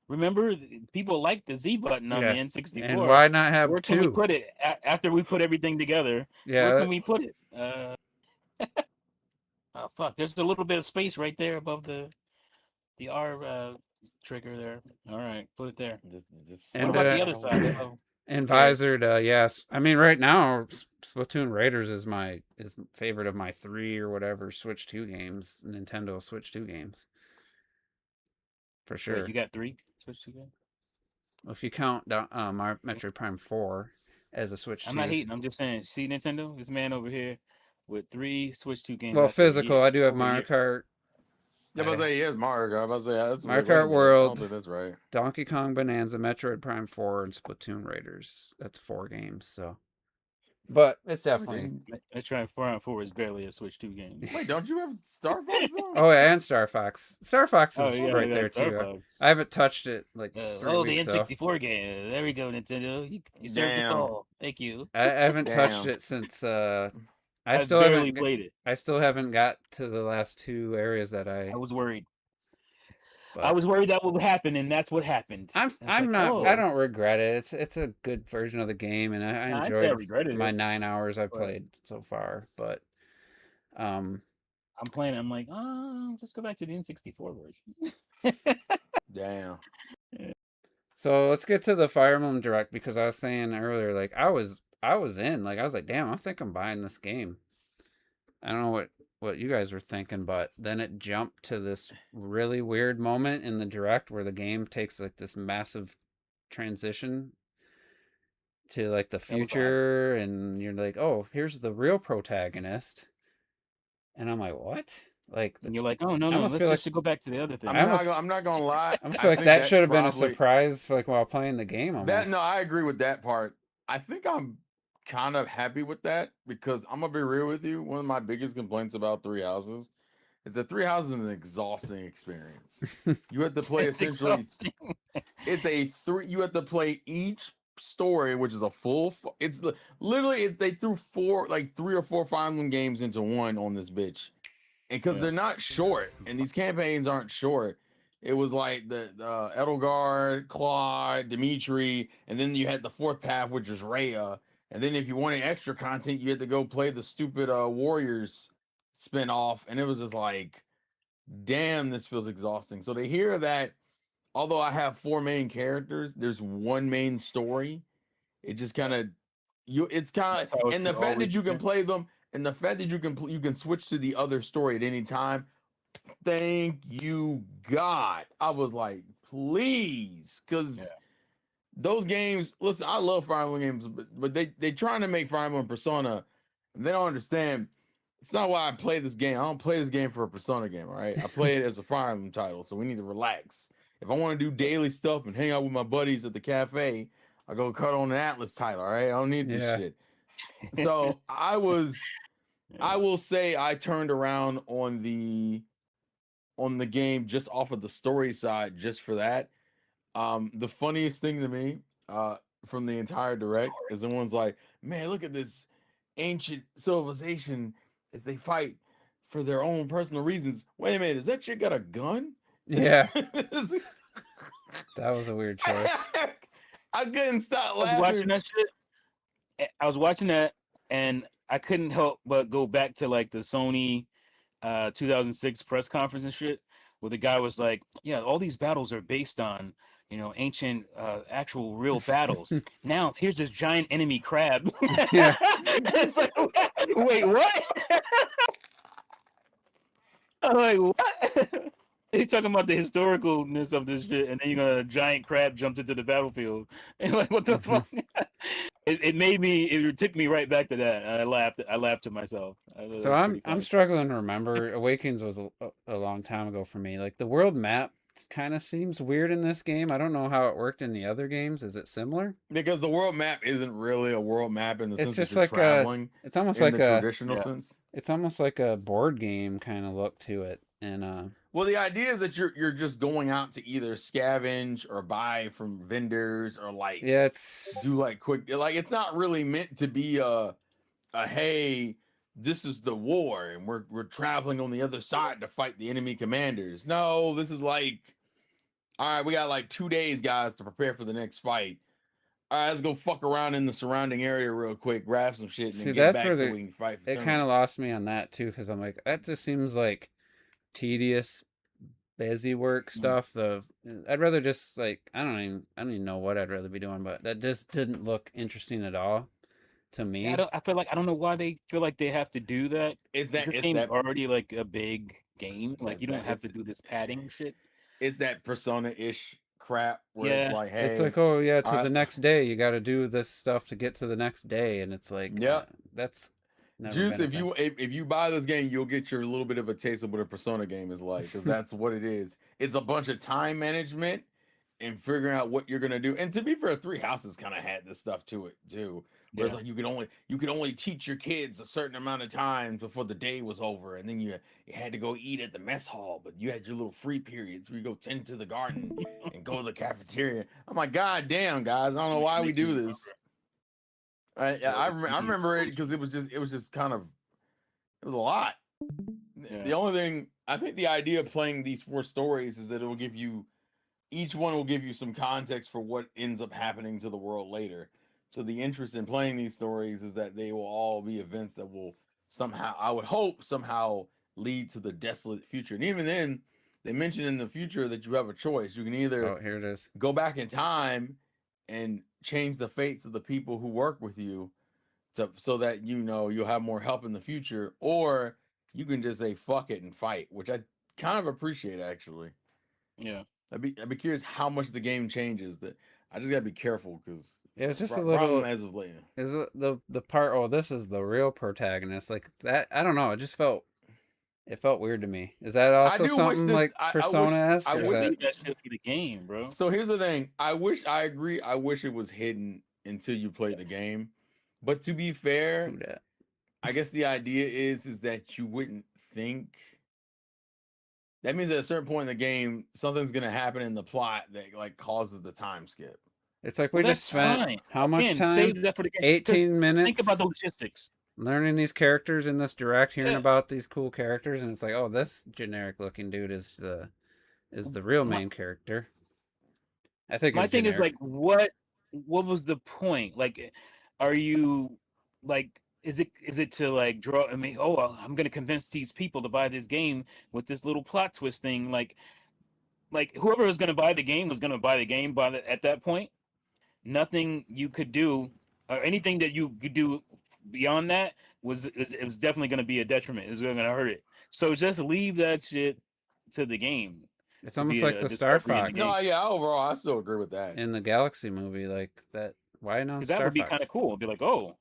Remember, people like the Z button on the Yeah. N64. And why not have Where can we two? put it after we put everything together? Yeah. Where can we put it? Oh fuck! There's a little bit of space right there above the R trigger there. All right, put it there. Just And, What about the uh, other side? Oh, And Yes. visored, yes. I mean, right now, Splatoon Raiders is my favorite of my 3 or whatever Switch 2 games, Nintendo Switch 2 games, for wait, sure. you got 3 Switch 2 games? If you count Metroid Prime 4 as a Switch 2. I'm not hating. I'm just saying. See, Nintendo, this man over here with 3 Switch 2 games. Well, after a physical, year- I do have over a Mario year. Kart, Yeah, I was say he is Mario Kart. I was say that's Mario wait a Kart minute, I World. don't think that's right. Donkey Kong Bonanza, Metroid Prime 4, and Splatoon Raiders. That's 4 games, so. But it's definitely. Metroid Prime 4 is barely a Switch 2 game. Wait, don't you have Star Fox though? Oh, yeah, and Star Fox. Star Fox is yeah, right yeah, there, Star too. Fox. I haven't touched it like 3 the weeks, so. N64 game. There we go, Nintendo. You served us Damn. all. Thank you. I haven't touched Damn. it since I I still barely haven't played it. I still haven't got to the last 2 areas that I I was worried. but I was worried that would happen, and that's what happened. I'm It's I'm like, not oh, I don't regret it. It's a good version of the game, and I Nah, I'd say I enjoyed regretted my it. 9 hours I've but played so far, but I'm playing. I'm like, oh, just go back to the N64 version. Damn. so let's get to the Fire Emblem Direct, because I was saying earlier, like I was in, like I was like, damn, I think I'm buying this game. I don't know what you guys were thinking, but then it jumped to this really weird moment in the Direct where the game takes like this massive transition to like the That was odd. future, and you're like, oh, here's the real protagonist, and I'm like, what? Like, And you're like, oh no, I no, almost let's feel just go back to the other thing. I almost- I'm not gonna lie. I almost I feel like think that should have been a probably- surprise for like while playing the game. Almost. That no, I agree with that part. I think I'm kind of happy with that because I'm gonna be real with you. One of my biggest complaints about Three Houses is that Three Houses is an exhausting experience. You have to play It's essentially. exhausting. It's a 3. You have to play each story, which is a full. It's literally they threw 3 or 4 Fire Emblem games into one on this bitch, and because Yeah. they're not short, and these campaigns aren't short. It was like the Edelgard, Claude, Dimitri, and then you had the 4th path, which is Rhea. And then if you wanted extra content, you had to go play the stupid Warriors spinoff, and it was just like, damn, this feels exhausting. So to hear that, although I have 4 main characters, there's one main story. It just kind of it's kind That's how of, it and the should fact that always you can be. play them, and the fact that you can switch to the other story at any time. Thank you, God. I was like, please, because Yeah. those games. Listen, I love Fire Emblem games, but they trying to make Fire Emblem Persona. And they don't understand. It's not why I play this game. I don't play this game for a Persona game. All right, I play it as a Fire Emblem title. So we need to relax. If I want to do daily stuff and hang out with my buddies at the cafe, I go cut on an Atlas title. All right, I don't need this Yeah. shit. So I will say I turned around on the game just off of the story side, just for that. The funniest thing to me from the entire Direct is someone's like, man, look at this ancient civilization as they fight for their own personal reasons. Wait a minute, is that shit got a gun? Yeah, that was a weird choice. I couldn't stop I was laughing. watching that shit. I was watching that, and I couldn't help but go back to like the Sony 2006 press conference and shit, where the guy was like, "Yeah, all these battles are based on, ancient, actual, real battles. Now here's this giant enemy crab." Yeah. It's like, wait, what? I'm like, what? You're talking about the historicalness of this shit, and then you got a giant crab jumped into the battlefield. And like, what the fuck? It took me right back to that. And I laughed to myself. So I'm struggling to remember. Awakens was a long time ago for me. Like the world map kind of seems weird in this game. I don't know how it worked in the other games. Is it similar? Because the world map isn't really a world map in the It's sense just that you're like traveling It's almost in like the a traditional Yeah. sense. it's almost like a board game kind of look to it. And Well, the idea is that you're just going out to either scavenge or buy from vendors or like yeah, it's do like quick, like it's not really meant to be a hey, this is the war and we're traveling on the other side to fight the enemy commanders. No, this is like all right, we got like 2 days, guys, to prepare for the next fight. All right, let's go fuck around in the surrounding area real quick, grab some shit, and See, then get that's back where so we can fight for it kind tournament. of lost me on that too, because I'm like, that just seems like tedious, busy work stuff. I'd rather just like I don't even know what I'd rather be doing, but that just didn't look interesting at all to me. Yeah, I feel like I don't know why they feel like they have to do that. It's that This it's game's that already like a big game. Like it's you don't that have it's, to do this padding shit. it's that persona-ish crap where it's Yeah. like, It's hey, like, oh yeah, to all the right, next day you got to do this stuff to get to the next day, and it's like, yep. that's never Juice, been a if thing. you buy this game, you'll get your little bit of a taste of what a Persona game is like, because that's what it is. It's a bunch of time management and figuring out what you're gonna do. And to be fair, Three Houses kind of had this stuff to it too, where it's Yeah. like you could only teach your kids a certain amount of times before the day was over, and then you had to go eat at the mess hall, but you had your little free periods where you go tend to the garden and go to the cafeteria. I'm like, God damn, guys, I don't know why we do this. I remember it because it was just kind of it was a lot. Yeah. The only thing I think the idea of playing these 4 stories is that it will give you each one will give you some context for what ends up happening to the world later. So the interest in playing these stories is that they will all be events that will somehow, I would hope, somehow lead to the desolate future. And even then, they mention in the future that you have a choice. You can either Oh, here it is. go back in time and change the fates of the people who work with you so that you'll have more help in the future, or you can just say fuck it and fight, which I kind of appreciate actually. Yeah. I'd be curious how much the game changes. That I just gotta be careful because Yeah, it's just a problem little. as of late. Is it the part? Oh, this is the real protagonist. Like that. I don't know. It felt weird to me. Is that also do wish something this- like I wish- Persona-esque? I or is wish that- Make that shit for the game, bro. So here's the thing. I agree. I wish it was hidden until you play the game. But to be fair, Who dat? I guess the idea is that you wouldn't think. That means at a certain point in the game, something's gonna happen in the plot that like causes the time skip. It's like we Well, just that's spent fine. how much Again, time? save that for the game. 'Cause 18 minutes. Think about the logistics. Learning these characters in this direct, hearing Yeah. about these cool characters, and it's like, oh, this generic looking dude is the real main character. I think My it's thing is generic. like, what was the point? Like, are you like, is it to like draw? I mean, oh, I'm gonna convince these people to buy this game with this little plot twist thing. Like whoever was gonna buy the game was gonna buy the game at that point. Nothing you could do or anything that you could do beyond that it was definitely going to be a detriment. It was going to hurt it. So just leave that shit to the game. It's to almost be like a the Star discovery in the Fox game. No, yeah, overall, I still agree with that. in the Galaxy movie, like that. Why not Because Star that would be Fox? kind of cool. It'd be like, oh,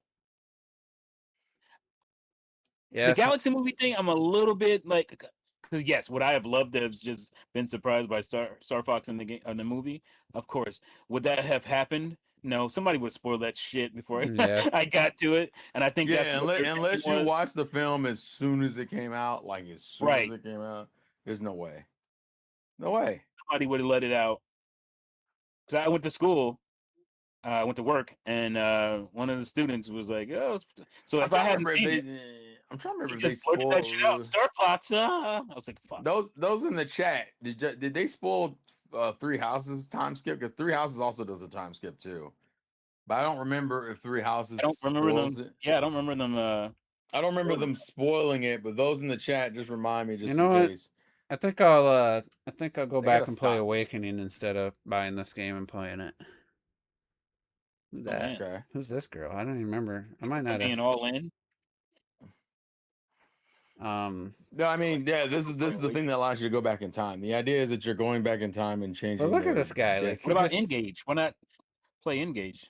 Yeah, the Galaxy movie thing. I'm a little bit like, because yes, would I have loved to have just been surprised by Star Fox in the game in the movie? Of course. Would that have happened? No, somebody would spoil that shit before Yeah. I got to it, and I think that's what their unless thing you was. watch the film as soon as it came out, like as soon Right. as it came out, there's no way. No way. Somebody would have let it out. Because I went to school, I went to work, and one of the students was like, "Oh, so if I hadn't seen it, I'm trying to remember he if they just blurted that shit out. spoiled Star Fox." I was like, "Fuck." those in the chat. Did they spoil Three Houses time skip? Because Three Houses also does a time skip too. But I don't remember if Three Houses. I don't remember spoils them. it. Yeah, I don't remember them. I don't remember them spoiling it, but those in the chat just remind me just You know in what? case. I think I'll go They back gotta and play stop. Awakening instead of buying this game and playing it. Who's that? man. Okay. Who's this girl? I don't even remember. I might not being have. all in. No, I mean, yeah, this is the thing that allows you to go back in time. The idea is that you're going back in time and changing. But look at their this guy. Like, destiny. What about just- Engage? Why not play Engage?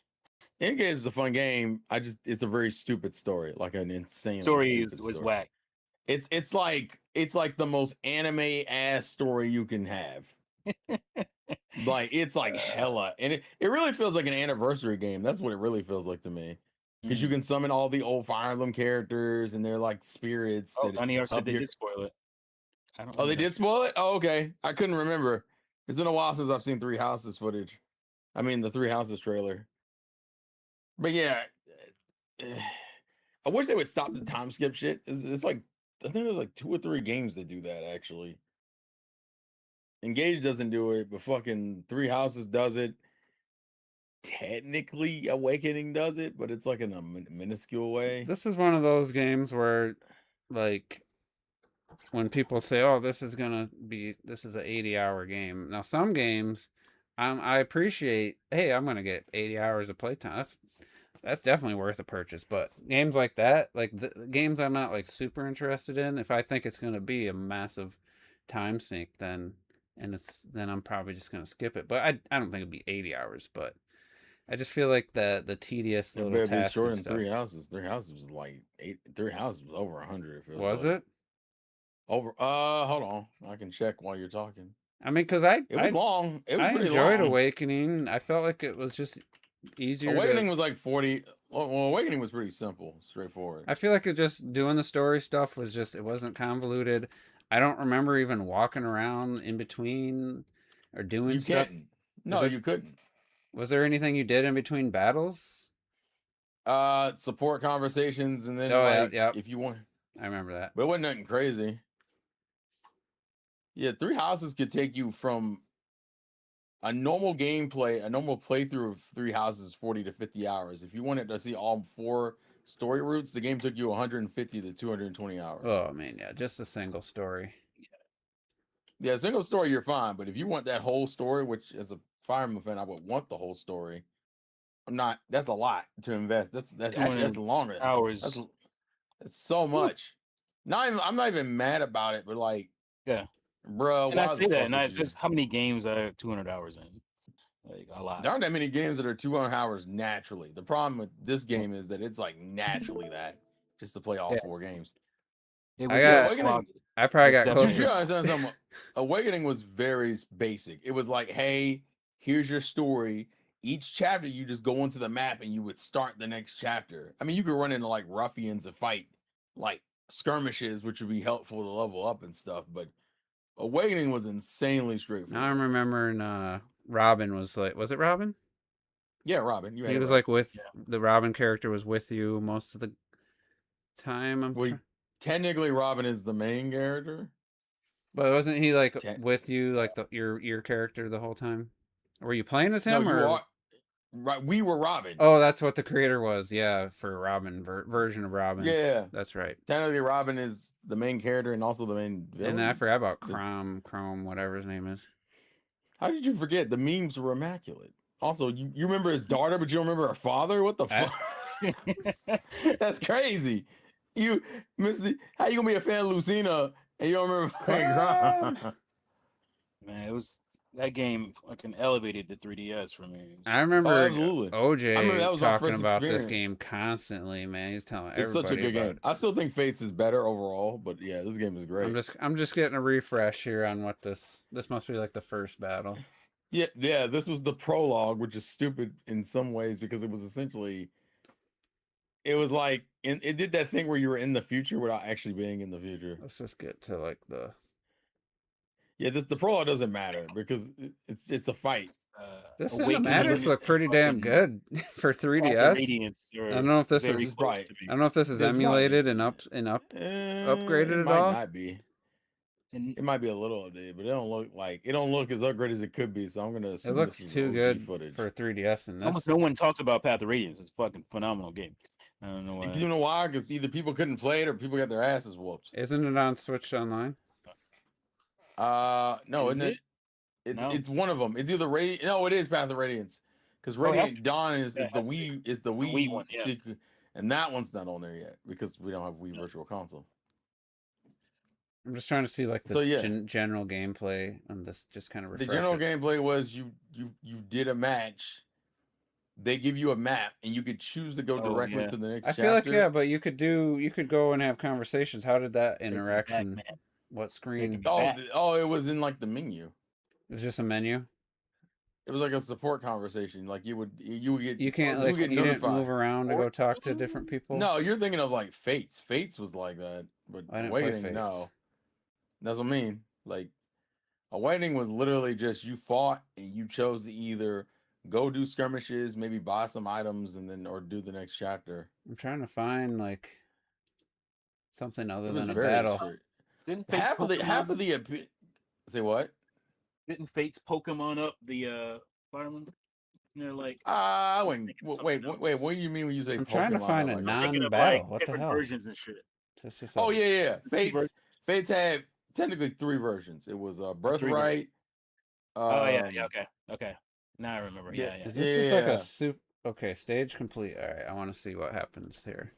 Engage is a fun game. It's a very stupid story, like an insane Story was whack. It's like the most anime ass story you can have. Like it's like hella, and it really feels like an anniversary game. That's what it really feels like to me. Because you can summon all the old Fire Emblem characters, and they're like spirits. Oh, that Aniar said up they your- did spoil it. I don't Oh, they remember. did spoil it? Oh, okay. I couldn't remember. It's been a while since I've seen Three Houses footage. I mean, the Three Houses trailer. But yeah, I wish they would stop the time skip shit. It's like I think there's like 2 or 3 games that do that actually. Engage doesn't do it, but fucking Three Houses does it. Technically, Awakening does it, but it's like in a minuscule way. This is one of those games where, like, when people say, "Oh, this is an 80-hour game." Now, some games, I appreciate. Hey, I'm gonna get 80 hours of playtime. That's definitely worth a purchase. But games like that, like the games I'm not like super interested in, if I think it's gonna be a massive time sink, then I'm probably just gonna skip it. But I don't think it'd be 80 hours. But I just feel like the tedious It little better be tasks shorter and than stuff. Three Houses. Three Houses was like 8. Three Houses was over 100. It feels Was like. it? Over. Hold on. I can check while you're talking. I mean, because It was long. It was I pretty enjoyed long. Awakening. I felt like it was just easier. Awakening was like 40. Well, Awakening was pretty simple, straightforward. I feel like it just doing the story stuff was just, it wasn't convoluted. I don't remember even walking around in between or doing You stuff. couldn't. No, you couldn't. Was there anything you did in between battles? Support conversations, and then Oh, yeah, like yep. if you want, I remember that. but it wasn't nothing crazy. Yeah, Three Houses could take you from a normal playthrough of Three Houses 40 to 50 hours. If you wanted to see all 4 story routes, the game took you 150 to 220 hours. Oh man, yeah, just a single story. Yeah, single story you're fine, but if you want that whole story, which as a Fire Emblem fan I would want the whole story, that's a lot to invest. That's actually that's longer. Hours. That's so much. I'm not even mad about it, but like, yeah, bro. And I say that, and there's how many games I have 200 hours in? Like a lot. There aren't that many games that are 200 hours naturally. The problem with this game is that it's like naturally that just to play all 4 games. I probably got close. Awakening was very basic. It was like, hey, here's your story. Each chapter, you just go onto the map and you would start the next chapter. I mean, you could run into like ruffians and fight like skirmishes, which would be helpful to level up and stuff. But Awakening was insanely straightforward. Now I'm remembering Robin was it Robin? Yeah, Robin. He was like the Robin character was with you most of the time. Technically, Robin is the main character. But wasn't he like with you, like your character the whole time? Were you playing as him right? We were Robin. Oh, that's what the creator was. Yeah, for Robin version of Robin. Yeah, that's right. Technically, Robin is the main character and also the main villain. And I forgot about Chrome, whatever his name is. How did you forget? The memes were immaculate. Also, you remember his daughter, but you don't remember her father? What the fuck? That's crazy. You, Missy, how you gonna be a fan of Lucina and you don't remember playing Chrome? Man, it was that game fucking elevated the 3DS for me. I remember OJ talking about this game constantly, man. He's telling everybody it's such a good game. I still think Fates is better overall, but yeah, this game is great. I'm just getting a refresh here on what this must be like the first battle. Yeah, this was the prologue, which is stupid in some ways because it was essentially like it did that thing where you were in the future without actually being in the future. Let's just get to like the the prologue doesn't matter because it's a fight. The cinematics look pretty damn good for 3DS. I don't know if this is I don't know if this is emulated and upgraded at all. It might be. It might be a little updated, but it don't look as upgraded as it could be. So I'm gonna assume it looks too good for 3DS. And almost no one talks about Path of Radiance. It's a fucking phenomenal game. I don't know why. You know why? Because either people couldn't play it or people got their asses whooped. Isn't it on Switch Online? No, isn't it? It's one of them. It's either No, it is Path of Radiance. Because Radiant Dawn is the Wii one, and that one's not on there yet because we don't have Wii Virtual Console. I'm just trying to see like the general gameplay on this. Just kind of the general gameplay was you did a match. They give you a map and you could choose to go directly to the next chapter. I feel like but you could go and have conversations. How did that interaction? What screen? It was in like the menu. It was just a menu. It was like a support conversation. Like you would get. You can't like you didn't move around to go talk to different people. No, you're thinking of like Fates. Fates was like that, but Awakening, no. That's what I mean. Like Awakening was literally just you fought and you chose to either go do skirmishes, maybe buy some items, and then or do the next chapter. I'm trying to find like something other than a battle. Half of the say what? Didn't Fates Pokemon up the fireman? And they're like I I'm wouldn't. thinking of Wait, something else. wait. What do you mean when you say I'm trying to Pokemon? find are a like, I'm thinking of non-battle. like What the different hell? versions and shit. This is oh a- yeah. Two Fates. Fates had technically 3 versions. It was Birthright. Oh yeah, okay. Now I remember. Yeah, Yeah. Is this just like yeah. a soup? Okay, stage complete. All right, I want to see what happens here.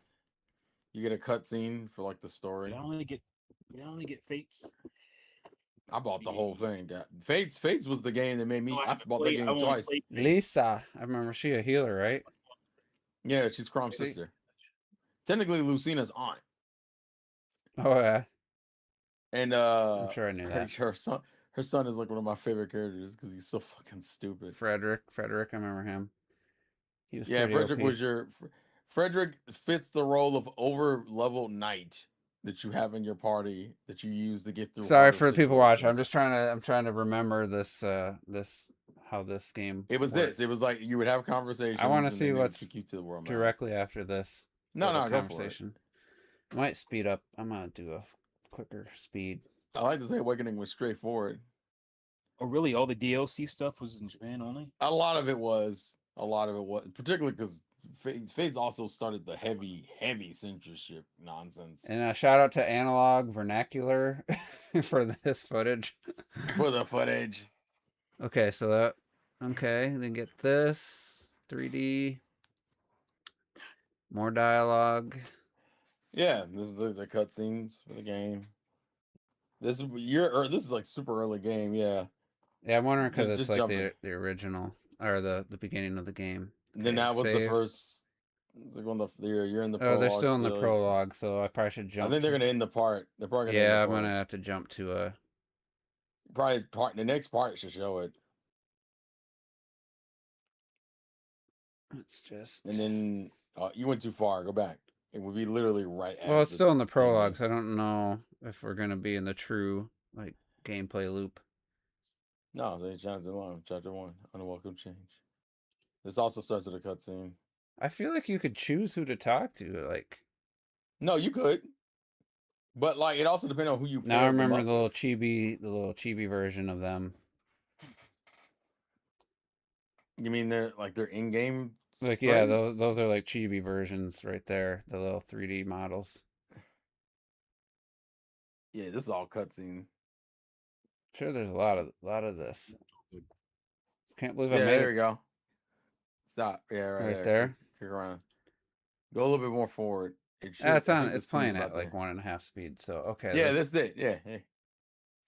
You get a cutscene for like the story. Did I only get Fates? I bought the whole thing. Fates was the game that made me. No, I bought that game twice. Lisa, I remember she a healer, right? Yeah, she's Chrom's Maybe. sister. Technically, Lucina's aunt, Oh yeah, and I'm sure I knew that. her son. Her son is like one of my favorite characters because he's so fucking stupid. Frederick, I remember him. He was Yeah, pretty Frederick OP. was your. Frederick fits the role of over level knight that you have in your party that you use to get through. Sorry harder for the people watching. situations. I'm trying to remember this how this game. It was works. this. It was like you would have conversations. I want to and see then they would what's kick you to the world map. directly after this. No, little go for it. conversation. Might speed up. I'm gonna do a quicker speed. I like to say Awakening was straightforward. Oh really? All the DLC stuff was in Japan only? A lot of it was. Particularly because Fates also started the heavy censorship nonsense. And shout out to Analog Vernacular for this footage. For the footage. Okay, so that then get this 3D, more dialogue. Yeah, this is the cutscenes for the game. This is like super early game. Yeah. Yeah, I'm wondering because it's Just like jumping. the original or the beginning of the game. And then Okay, that was the save. first. It's like one of the you're in the. Oh, they're prologue still in the it's- prologue, so I probably should jump. I think they're to- gonna end the part. They're probably gonna. Yeah, end I'm the part. gonna have to jump to a. Probably part. The next part should show it, It's just. and then you went too far. Go back. It would be literally right. Well, as it's the still in the thing prologue, is. so I don't know if we're gonna be in the true like gameplay loop. No, it's chapter 1, unwelcome change. This also starts with a cutscene. I feel like you could choose who to talk to. Like No, you could, but like it also depends on who you. now, I paired them remember up the little with. chibi version of them. You mean they're in-game? Like yeah, sprites? those are like chibi versions right there. The little 3D models. Yeah, this is all cutscene. Sure, there's a lot of this. Can't believe I Yeah, made there it. you go. Stop. Yeah, Right there. Kick around. Go a little bit more forward. It should, It's I on. think It's the scene's playing at about like there. 1.5 speed. So okay. Yeah, that's it. Yeah.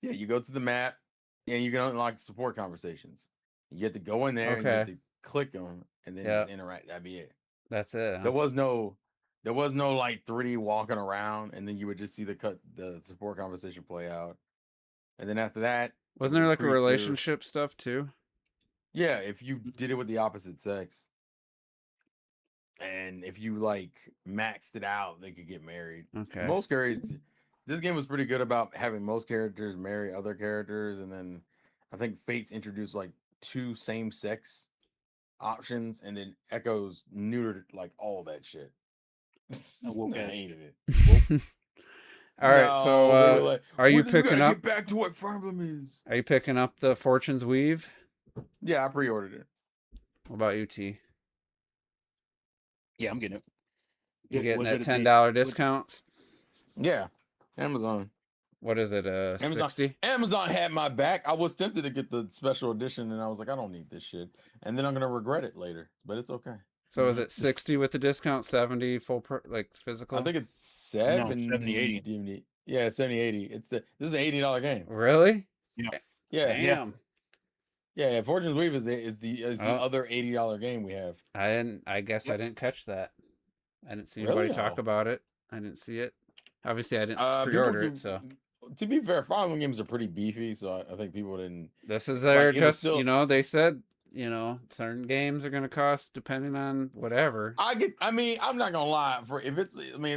Yeah, you go to the map and you can unlock support conversations. You have to go in there and you have Okay. to click on and then Yeah. just interact. That'd be it. That's it. Huh? There was no like 3D walking around and then you would just see the support conversation play out. And then after that, Wasn't there like a increase their- relationship stuff too? yeah, if you did it with the opposite sex. And if you like maxed it out, they could get married. Okay. Most characters, this game was pretty good about having most characters marry other characters, and then I think Fates introduced like 2 same-sex options, and then Echoes neutered like all that shit. woke I ass. hated it. All right. No, So they were like, are you "We gotta picking up? Get back to what Fire Emblem is. Are you picking up the Fortune's Weave? Yeah, I pre-ordered it. What about you, T? Yeah, I'm getting it. You getting Was that it a $10 big- discounts? Yeah, Amazon. What is it? Amazon. 60? Amazon had my back. I was tempted to get the special edition, and I was like, I don't need this shit. And then I'm gonna regret it later, but it's okay. So is it 60 with the discount? 70 full like physical? I think it's 70, 70-80. DVD. Yeah, it's 70-80. This is an $80 game. Really? Yeah, Damn. yeah. Fortune's Weave is the Oh. other $80 game we have. I guess I Yep. didn't catch that. I didn't see Really? anybody talk Oh. about it. I didn't see it. Obviously, I didn't People pre-order do- it. So to be fair, Fire Emblem games are pretty beefy, so I think people didn't. this is their Like, it was just still- they said certain games are gonna cost depending on whatever. I mean, I'm not gonna lie.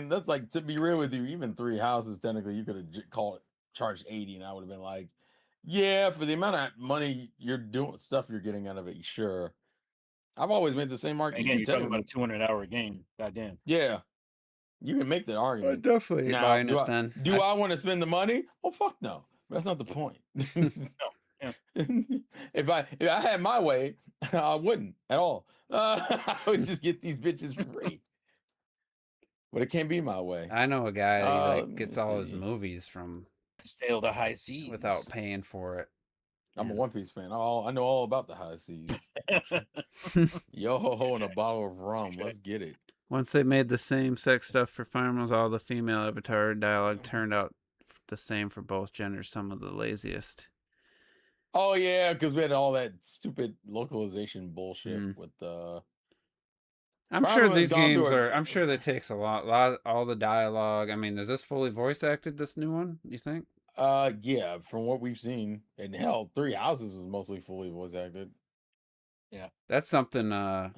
That's like, to be real with you, even 3 houses technically you could have charged 80, and I would have been like, yeah, for the amount of money you're doing, stuff you're getting out of it, sure. I've always made the same argument. Again, You you're talking technically- about a 200-hour game. Goddamn. yeah, you can make that argument. definitely Now, buying do it I- then. Do I want to spend the money? Oh, fuck no. That's not the point. If I had my way, I wouldn't at all. I would just get these bitches for free. But it can't be my way. I know a guy let like me gets all his see. movies from Sail the high seas without paying for it. I'm a And- One Piece fan. I know all about the high seas. Yo ho ho and a bottle of rum. Let's get it. Once they made the same sex stuff for finals, all the female avatar dialogue turned out the same for both genders. Some of the laziest. Oh yeah, because we had all that stupid localization bullshit Mm. with the. I'm Final sure Fantasy these Zone games do it- are. I'm sure that takes a lot. All the dialogue. I mean, is this fully voice acted? This new one? You think? Yeah, from what we've seen, and hell, Three Houses was mostly fully voice acted. That's something. I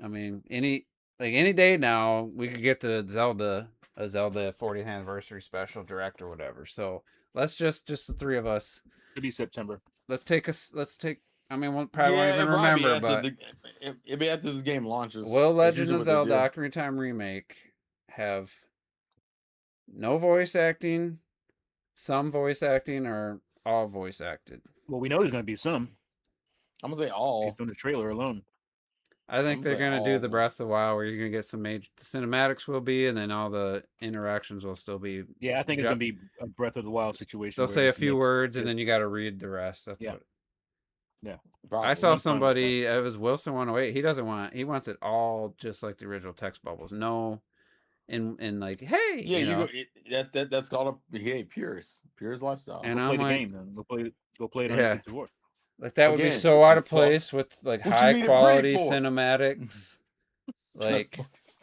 mean, any day now we could get to a Zelda 40th anniversary special direct or whatever. So let's just the three of us. Could be September. Let's take. I mean, we'll probably won't even it'll probably be remember, after but it'll be after this game launches. will That's Legend usually of what they Zelda do. Ocarina of Time remake have no voice acting, some voice acting, or all voice acted? Well, we know there's going to be some I'm gonna say all. based on the trailer alone. I think I'm they're saying gonna do all the of Breath of the Wild where you're gonna get some major. The cinematics will be, and then all the interactions will still be. Yeah, I think it's Yep. going to be a Breath of the Wild situation. They'll where say a it's few mixed. words, and Yeah. then you got to read the rest. That's Yeah. what. Probably. I saw I'm fine with that. somebody. It was Wilson 108. He doesn't want. He wants it all just like the original text bubbles. No, in like, hey, Yeah, you know. that's called a purist lifestyle. And Go I'm play the like, game then. Go play it on Yeah. 64. like that would be Again, so out of fuck. place with like What you high need it pretty quality for? cinematics. Like,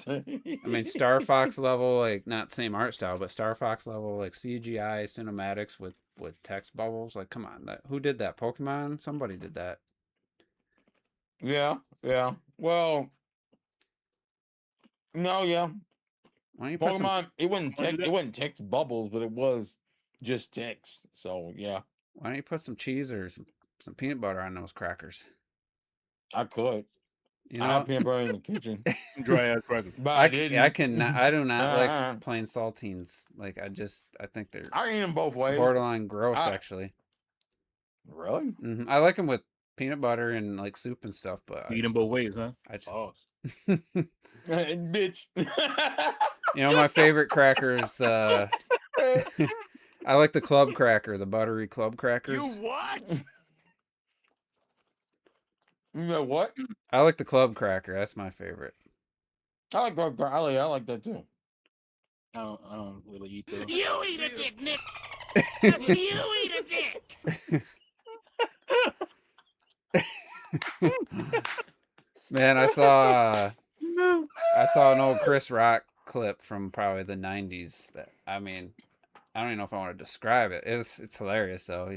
I mean, Star Fox level, like not same art style, but Star Fox level, like CGI cinematics with text bubbles. Like, come on, who did that? Pokemon? Somebody did that. yeah. Well, no, yeah. Why don't you put some? Pokemon, it wasn't Wanna do text. that? It wasn't text bubbles, but it was just text. So yeah, Why don't you put some cheese or some peanut butter on those crackers? I could. You I know, have peanut butter in the kitchen, Dry ass crackers. but I I didn't. cannot. I do not Uh-uh. like plain saltines. Like I think they're I eat them both ways. borderline gross. I- actually, Really? I like them with peanut butter and like soup and stuff. But You eat them both ways, huh? I just, Pause. Bitch. you know, my favorite crackers. I like the club cracker, the buttery club crackers. what? You know what? I like the club cracker. That's my favorite. I like I like that too. I don't really eat those. You eat a dick, Nick. You eat a dick. Man, I saw an old Chris Rock clip from probably the 90s. That, I mean, I don't even know if I want to describe it. It's hilarious though.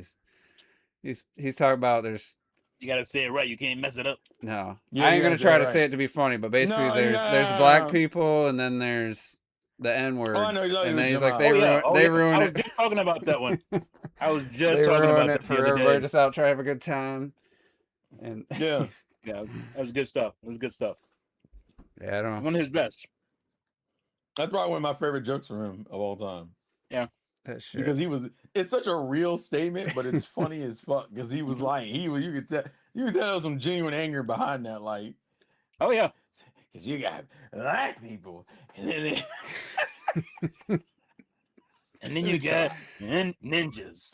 He's talking about there's You gotta say it right. You can't mess it up. no. Yeah, I you ain't gonna gotta say try it to right. say it to be funny, but basically No, there's yeah. black people and then there's the N words. I know exactly and what then you're he's like talking they about. they I ruin was it. just talking about that one. I was just They talking ruin about it that for the other everybody day. just out trying to have a good time. And Yeah. Yeah, that was good stuff. It was good stuff. yeah, I don't know. One of his best. That's probably one of my favorite jokes from him of all time. That shit. Because it's such a real statement, but it's funny as fuck. Because he was like, you could tell there was some genuine anger behind that. Like, Oh yeah. because you got black people, and then And then you It's, got ninjas.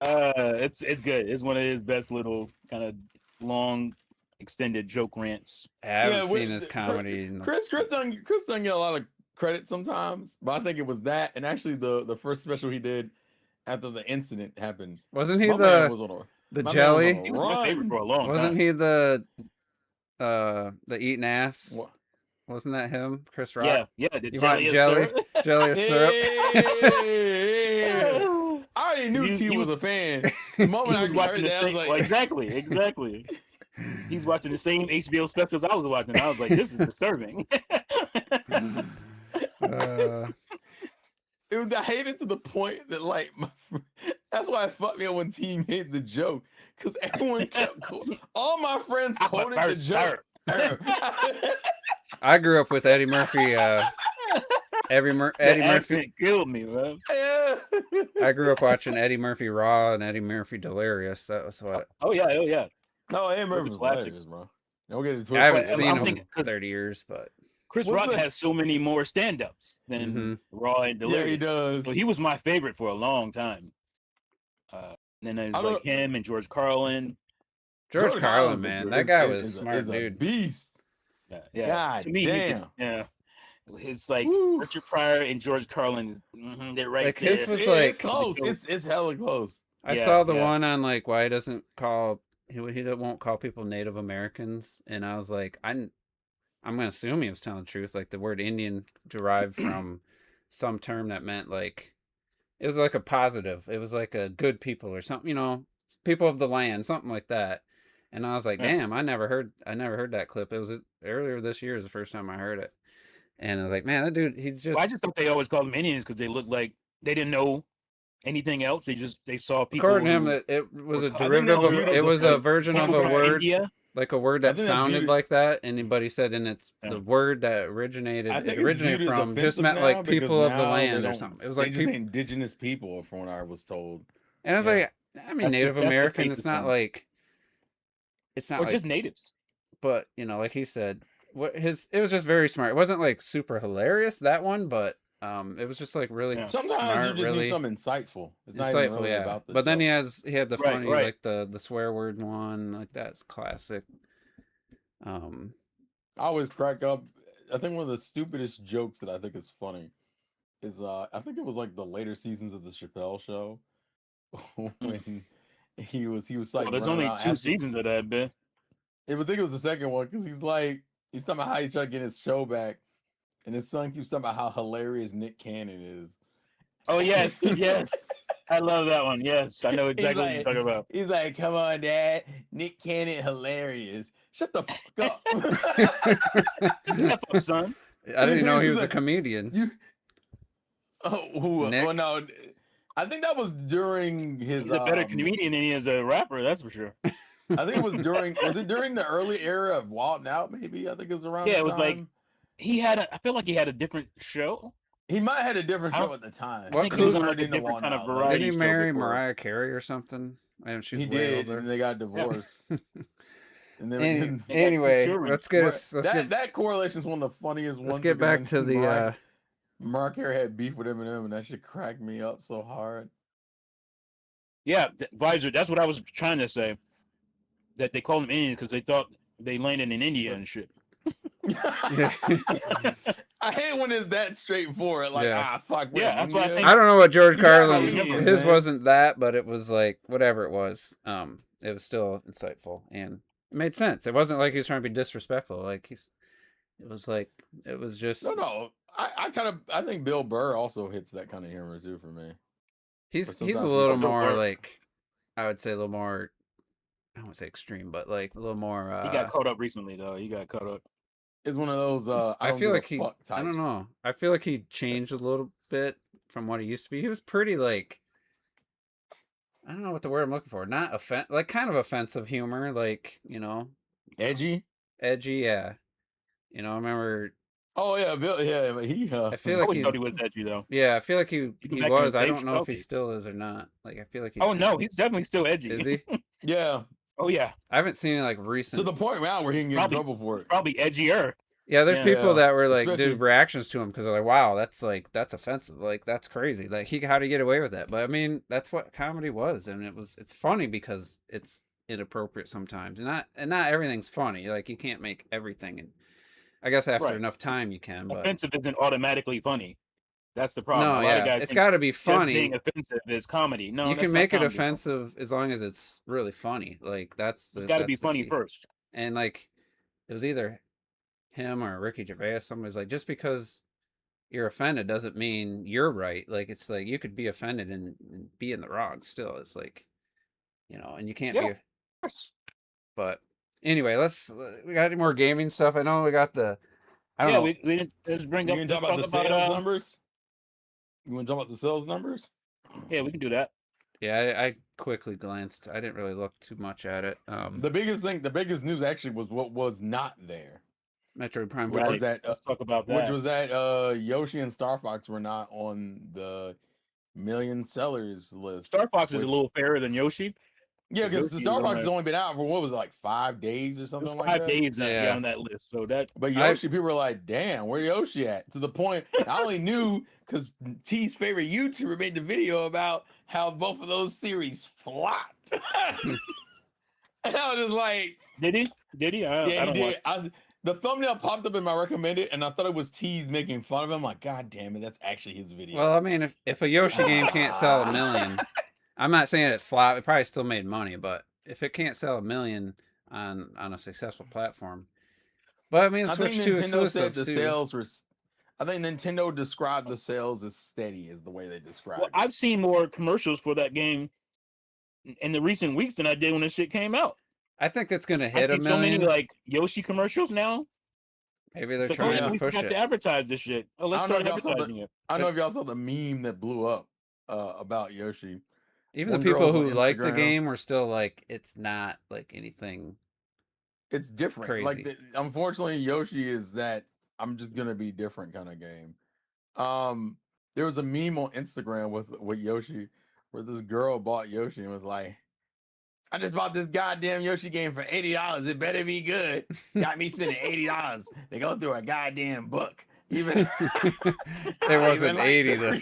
It's good. It's one of his best little kind of long, extended joke rants. I haven't we- seen his comedy. Chris doesn't get a lot of credit sometimes, but I think it was that, and actually the first special he did after the incident happened. Wasn't he My man the was on a- the my man was jelly? on a He was my favorite run. for a long Wasn't time. he the eating ass? What? Wasn't that him? Chris Rock? Yeah, yeah. The You want jelly, jelly? sir. Jelly or syrup? Hey, I already knew You- T you- was a fan. The moment He I was watching heard the that, I same. was Well, like, exactly. He's watching the same HBO specials I was watching. I was like, this is disturbing. Uh, I hate it to the point that like that's why it fucked me up when T made the joke because everyone kept all my friends I'm a quoted the first joke. I grew up with Eddie Murphy Eddie That Murphy. accent killed me, man. Yeah. I grew up watching Eddie Murphy Raw and Eddie Murphy Delirious. That was what Oh yeah. No, Eddie Those are Murphy was classics. hilarious, bro. Don't get it I twisted. haven't But seen I'm him thinking, in 'cause 30 years, but Chris What's Rock the- has so many more stand-ups than Mhm. Raw and Yeah, Delirious. he does. So he was my favorite for a long time. Then there's I like don't- him and George Carlin. George Carlin, Carlin's man, a- that is- guy is- was is a- smart, is a dude. beast. Yeah. God To me, he's the, damn. yeah. It's like Woo. Richard Pryor and George Carlin. They're right Like, there. his was It's like- close. It's hella close. I Yeah, saw the yeah. one on like why he doesn't call he won't call people Native Americans, and I was like, I'm gonna assume he was telling the truth. Like the word Indian derived from some term that meant like it was like a positive. It was like a good people or something, people of the land, something like that. And I was like, Yeah. damn, I never heard that clip. It was earlier this year is the first time I heard it, and I was like, man, that dude, he's just. Well, I just thought they always called them Indians because they looked like they didn't know anything else. They saw people. According to him, who it was a I think derivative they of viewed it as a was a fake- version came of a from word, India. like a word I that think that's sounded viewed- like that. Anybody said, and it's Yeah. the word that originated. I It think it's originated viewed as from just offensive meant now like because people of the now they land or don't- something. It was they like just people, say indigenous people, from what I was told. and I was Yeah. like, I mean, That's Native the American. It's safest not one. like, it's not Or like, just natives. but like he said, it was just very smart. It wasn't like super hilarious that one, but it was just like really Yeah. Sometimes smart, you just really need something insightful. It's not even insightful, really yeah. about the But then joke. he had the Right, funny right. like the swear word one, like that's classic. Um, I always crack up. I think one of the stupidest jokes that I think is funny is I think it was like the later seasons of the Chappelle show when he was like Well, there's running only around 2 asking- seasons of that, man. I would think it was the second one because he's talking about how he's trying to get his show back, and his son keeps talking about how hilarious Nick Cannon is. Oh yes, yes. I love that one. Yes, I know He's exactly what you're talking about. He's like, "Come on, Dad, Nick Cannon hilarious." Shut the fuck up. F up, son. I didn't know he He's was a like, comedian. You. Oh, who? Nick? Oh no, I think that was during his. He's a better comedian than he is a rapper. That's for sure. I think it was during. Was it during the early era of Wild 'N Out? Maybe I think it was around. Yeah, that it was like- time. I feel like he had a different show. He might have had a different I show don't- at the time. What I think he was on cool- like a Turned into different Wild kind 'N of Out later. variety. Didn't he show marry before. Mariah Carey or something? And she was He way did, older. and they got divorced. And then Anyway, children. let's get Mar- us. Let's that get that correlation is one of the funniest ones. let's get because back to when the. Mariah Carey had beef with Eminem, and that shit cracked me up so hard. Yeah, Visor. That's what I was trying to say. That they called him Indian because they thought they landed in India and shit. I hate when it's that straightforward. Like, Yeah. fuck. Yeah, that's why I think- I don't know what George You gotta Carlin's. know Indians, His man. wasn't that, but it was like whatever it was. It was still insightful and it made sense. It wasn't like he was trying to be disrespectful. Like it was like it was just. No. I think Bill Burr also hits that kind of humor too for me. He's But a sometimes little he's more overboard. like, I would say a little more. I don't want to say extreme, but like a little more. He got caught up recently, though. He got caught up. It's one of those. I don't feel give like a he. fuck I don't types. know. I feel like he changed a little bit from what he used to be. He was pretty like. I don't know what the word I'm looking for. Not like kind of offensive humor, like Edgy. edgy. Yeah, I remember. Oh yeah, Bill. Yeah, but he. I feel I like always he. thought he was edgy, though. Yeah, I feel like he You go he back in was. the I Dave don't know if he Chappelle days. still is or not. Like I feel like he's. Oh no, he's definitely still edgy. Is he? yeah, Oh yeah, I haven't seen like to recent. the point now where he can get Probably- in trouble for it. probably edgier. Yeah, there's Yeah. people Yeah, that were like especially- did reactions to him because they're like, "Wow, that's offensive. Like that's crazy. Like how do you get away with that?" But I mean, that's what comedy was, and it's funny because it's inappropriate sometimes, and not everything's funny. Like you can't make everything, and I guess after Right. enough time you can. But Offensive isn't automatically funny. That's the problem. no, A lot yeah, of guys it's think got to be just funny. being offensive is comedy. No, You that's can not make it comedy. offensive as long as it's really funny. Like It's got to be that's the funny key. first. And like it was either him or Ricky Gervais. Somebody's like, just because you're offended doesn't mean you're right. Like it's like you could be offended and be in the wrong still. It's like and you can't Yeah. be. Of course. But anyway, we got any more gaming stuff? I know we got the. I don't Yeah, know. we didn't let's bring You up. can Let's talk about the talk sales about. numbers. You want to talk about the sales numbers? Yeah, we can do that. Yeah, I quickly glanced. I didn't really look too much at it. The biggest news actually was what was not there. Metroid Prime which 4. is that Let's talk about that. which was that Yoshi and Star Fox were not on the million sellers list. Star Fox is which- a little fairer than Yoshi. Yeah, because the Yoshi Star is on Fox has there. only been out for what was it, like 5 days or It was something 5 like that. days Yeah. on that list. So that But Yoshi, people were like, "Damn, where Yoshi at?" To the point, I only knew because T's favorite YouTuber made the video about how both of those series flopped, and I was just like, did he? I "Yeah, he don't watch. did." The thumbnail popped up in my recommended, and I thought it was T's making fun of him. I'm like, God damn it, that's actually his video. Well, I mean, if a Yoshi game can't sell 1 million, I'm not saying it flopped. It probably still made money, but if it can't sell 1 million on a successful platform, but I mean, I think Switch 2 Nintendo said exclusive the too. sales were. I think Nintendo described the sales as steady, is the way they described Well, it. I've seen more commercials for that game in the recent weeks than I did when this shit came out. I think it's gonna I've hit 1 seen so many million. like Yoshi commercials now. Maybe they're It's like, trying oh, to we push forgot it. to advertise this shit. Oh, let's I don't start know if y'all saw advertising it. I don't know if y'all saw the meme that blew up about Yoshi. Even One the people girl's on who like the Instagram. game were still like, it's not like anything. It's different. Like, Crazy. unfortunately, Yoshi is that I'm just gonna be different kind of game. There was a meme on Instagram with Yoshi where this girl bought Yoshi and was like, "I just bought this goddamn Yoshi game for $80. It better be good. Got me spending $80 to go through a goddamn book." Even There wasn't 80 though.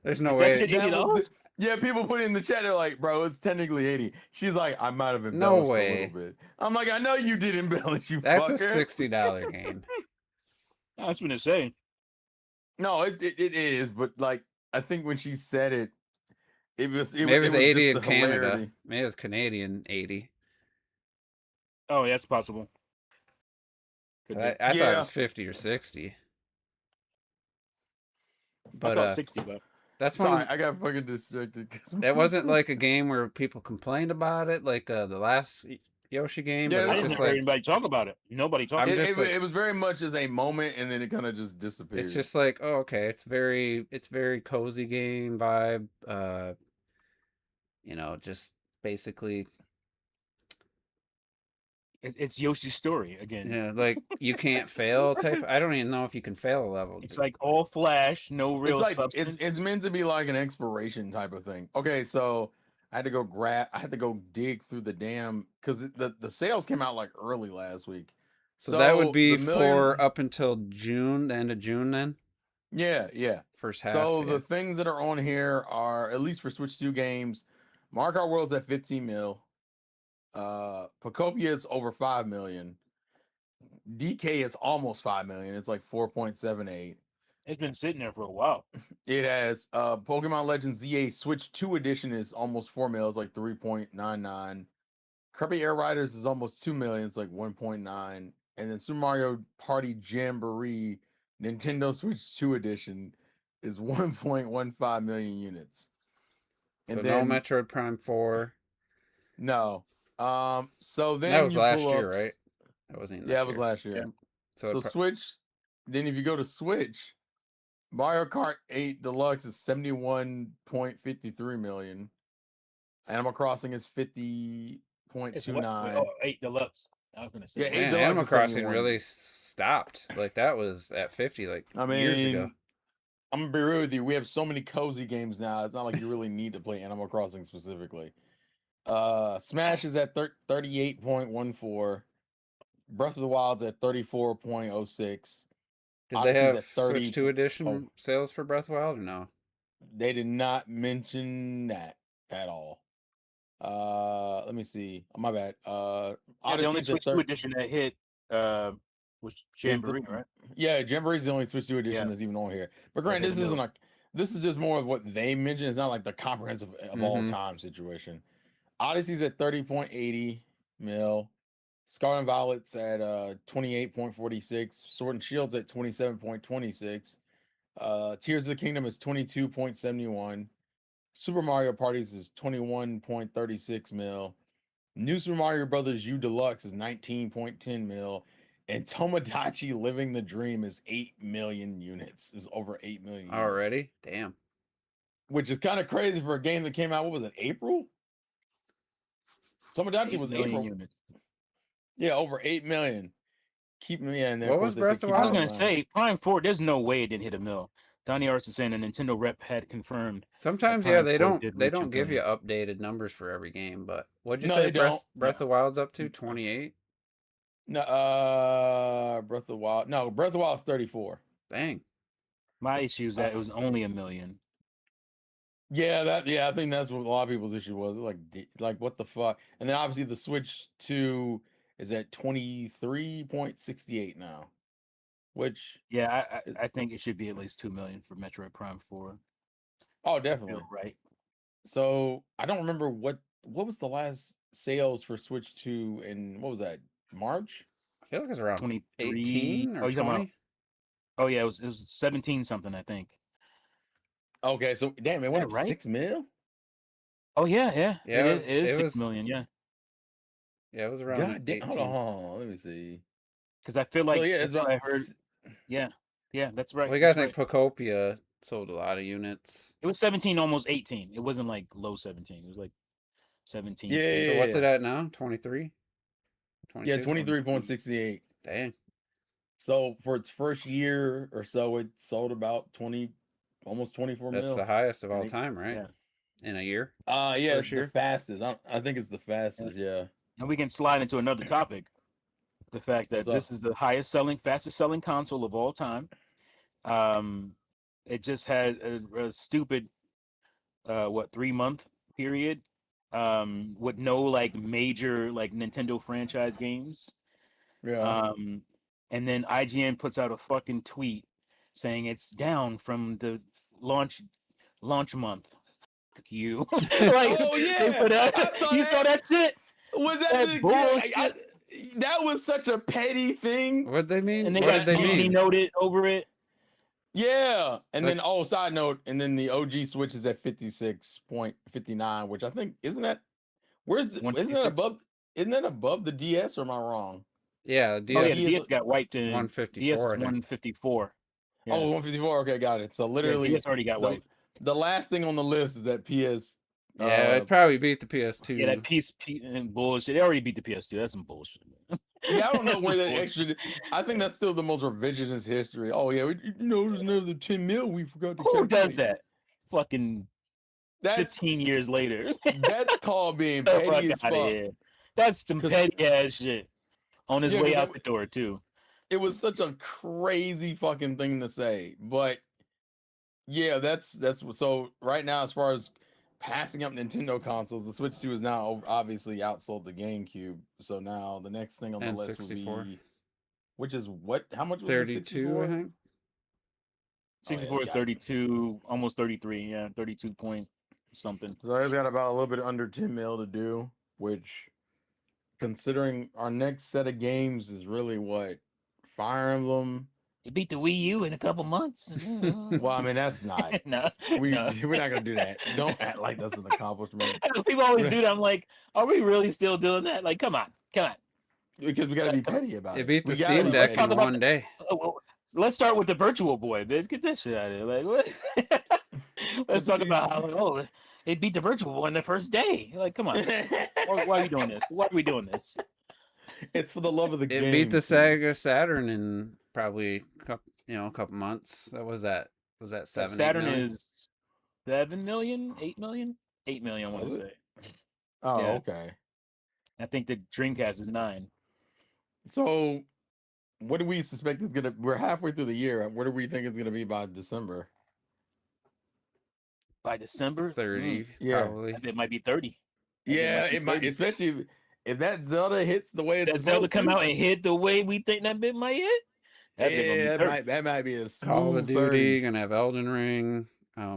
There's no Is that way. shit That was $80? yeah, people put it in the chat. They're like, "Bro, it's technically 80." She's like, "I might have No embellished a way. little bit." I'm like, "I know you did embellish, you That's a fucker." $60 game. I was gonna say. No, it is, but like, I think when she said it, it was Maybe it was 80 in just the Canada. hilarity. Maybe it was Canadian 80. Oh, yeah, that's possible. Could be. I thought it Yeah. was 50 or 60. I But thought 60, but that's one. Sorry, I got fucking distracted. That wasn't like a game where people complained about it, like the last Yoshi game. Yeah, But I it's didn't just hear like anybody talk about it. Nobody talked. I'm it, just it, like- it was very much as a moment, and then it kind of just disappeared. it's just like, oh, okay, it's very cozy game vibe. Just basically, It's Yoshi's story again. like you can't fail type. I don't even know if you can fail a level. It's like all flash, no real it's like substance. it's meant to be like an exploration type of thing. Okay, so I had to go dig through the damn because the sales came out like early last week. So that would be the for up until June, the end of June, then yeah. first half. So yeah. the things that are on here are, at least for Switch 2 games, Mario Kart World's at 15 mil. Pocopia is over 5 million. DK is almost 5 million. It's like 4.78. It's been sitting there for a while. It has Pokemon Legends ZA Switch 2 edition is almost 4 mil. It's like 3.99. Kirby Air Riders is almost 2 million. It's like 1.9. And then Super Mario Party Jamboree Nintendo Switch 2 edition is 1.15 million units. So And no then Metroid Prime 4. no. So then That was you last pull year, up, right? That wasn't even Yeah, this it was year. last year. Yeah. So Switch, then if you go to Switch, Mario Kart 8 Deluxe is 71.53 million. Animal Crossing is 50.29. It's what? Oh, 8 Deluxe. I was gonna say. Yeah, 8 Man, Deluxe Animal is Crossing 71. really stopped. Like that was at 50 like I mean, years ago. I'm gonna be real with you. We have so many cozy games now. It's not like you really need to play Animal Crossing specifically. Smash is at 38.14. Breath of the Wild's at 34.06. Did Odyssey's they have at 30 Switch 2 edition oh. sales for Breath of the Wild or no? They did not mention that at all. Let me see. Oh, my bad. Yeah, the only Odyssey's at Switch 2 edition that hit was Jamboree, right? Yeah, Jamboree's the only Switch 2 edition Yeah. that's even on here. But Yeah, granted, hit this the isn't middle. like, this is just more of what they mentioned. It's not like the comprehensive of all Mhm. time situation. Odyssey's at 30.80 mil. Scarlet and Violet's at 28.46. Sword and Shield's at 27.26. Tears of the Kingdom is 22.71. Super Mario Parties is 21.36 mil. New Super Mario Brothers U Deluxe is 19.10 mil. And Tomodachi Living the Dream is 8 million units. Is over 8 million units. Already? Damn. Which is kind of crazy for a game that came out, what was it, April? Tomodachi 8 was million April. units. Yeah, over 8 million. keep me in there. What Of was course, they Breath said of keep I was Wild? it gonna online. say Prime 4. There's no way it didn't hit a mill. Donnie Arson saying a Nintendo rep had confirmed. Sometimes, yeah, Prime they 4 don't did they reach a don't give you billion. updated numbers for every game. But what'd you No, say? they don't. Breath No, of Wild's up to 28. no. Breath of the Wild. No, Breath of the Wild's 34. Dang. My issue is that it Uh, was only a million. Yeah, I think that's what a lot of people's issue was. Like what the fuck? And then obviously the Switch 2 is at 23.68 now, which Yeah, is I think it should be at least 2 million for Metroid Prime 4 oh to definitely. feel right. So I don't remember what was the last sales for Switch 2 in what was that, March? I feel like it's around 23. 18 Oh, or you talking about? 20. Oh yeah, it was 17 something, I think. Okay, so damn, it Is went that up right? 6 mil? Oh yeah, yeah. Yeah, It is it 6 was. million. Yeah, Yeah, it was around God damn, 18. hold on, let me see. because I feel So like yeah, it's that's what about I heard. Yeah, that's right. Well, you gotta That's think right. Pocopia sold a lot of units. It was 17, almost 18. It wasn't like low 17. It was like 17. yeah, So what's yeah, it at now? 23, yeah, 22. 23.68. Dang. So for its first year or so, it sold about 20, almost 24 That's the mil. highest of And all time, right? Yeah. In a year. Yeah, First it's the year. fastest. I think it's the fastest. Yeah. And we can slide into another topic. The fact What's that up? this is the fastest selling console of all time. It just had a stupid 3-month period with no like major like Nintendo franchise games. Yeah. And then IGN puts out a fucking tweet saying it's down from the launch month. Fuck you. Like Oh they yeah, put out, I saw you saw that shit? Was that That the bullshit. that was such a petty thing. What'd they mean? And they What got did they Disney mean? noted over it. Yeah. And Like- then side note, and then the OG Switch is at 56.59, which I think isn't that isn't that 156. above the DS, or am I wrong? Yeah, Oh yeah, DS the DS got wiped in. 154. DS is I think. 154. Yeah. Oh, 154. Okay, got it. So Yeah, literally DS already got wiped. the last thing on the list is that PS. Yeah, it's probably beat the PS2. Yeah, that and bullshit. They already beat the PS2. That's some bullshit, man. Yeah, I don't know That's where some that bullshit. extra. I think that's still the most revisionist history. Oh yeah, there's another 10 mil we forgot to. Who does calculate. that? Fucking That's 15 years later. that's called being Get the fuck petty as outta fuck. here. That's some 'Cause- petty ass shit. On his Yeah, way 'cause out the door too. It was such a crazy fucking thing to say, but yeah, that's so right now as far as passing up Nintendo consoles, the Switch 2 is now obviously outsold the GameCube. So now the next thing on the And list 64. would be, which is what? How much was the 32, 64? I think. 64 it's is got- 32, almost 33. Yeah, 32 point something. So it's got about a little bit under 10 mil to do, which, considering our next set of games is really what, Fire Emblem. It beat the Wii U in a couple months. Well, I mean that's not. No, We're no. not gonna do that. Don't act like that's an accomplishment. People always do that. I'm like, are we really still doing that? Like, come on. Because we gotta be petty about it. It beat the We gotta Steam be Deck petty. talk in about one day. Oh, well, let's start with the Virtual Boy, bitch. Get that shit out of here. Like, what? Let's talk about how, like, it beat the Virtual Boy on the first day. Like, come on. Why are we doing this? Why are we doing this? It's for the love of the game. It beat the too. Sega Saturn in probably a couple months. Was that 7? 8 Saturn million? is 7 million, 8 million, 8 million. I want to Was say. Oh, yeah. okay. I think the Dreamcast is 9. So, what do we suspect is gonna? We're halfway through the year. What do we think it's gonna be by December? By December, 30, Yeah. probably. it might be 30. That Yeah, might be it might, 30. especially if that Zelda hits the way it's That Zelda supposed come to. out and hit the way we think that bit might hit. That bit gonna be Yeah, 30. that might be a smooth Call of Duty, 30. gonna have Elden Ring,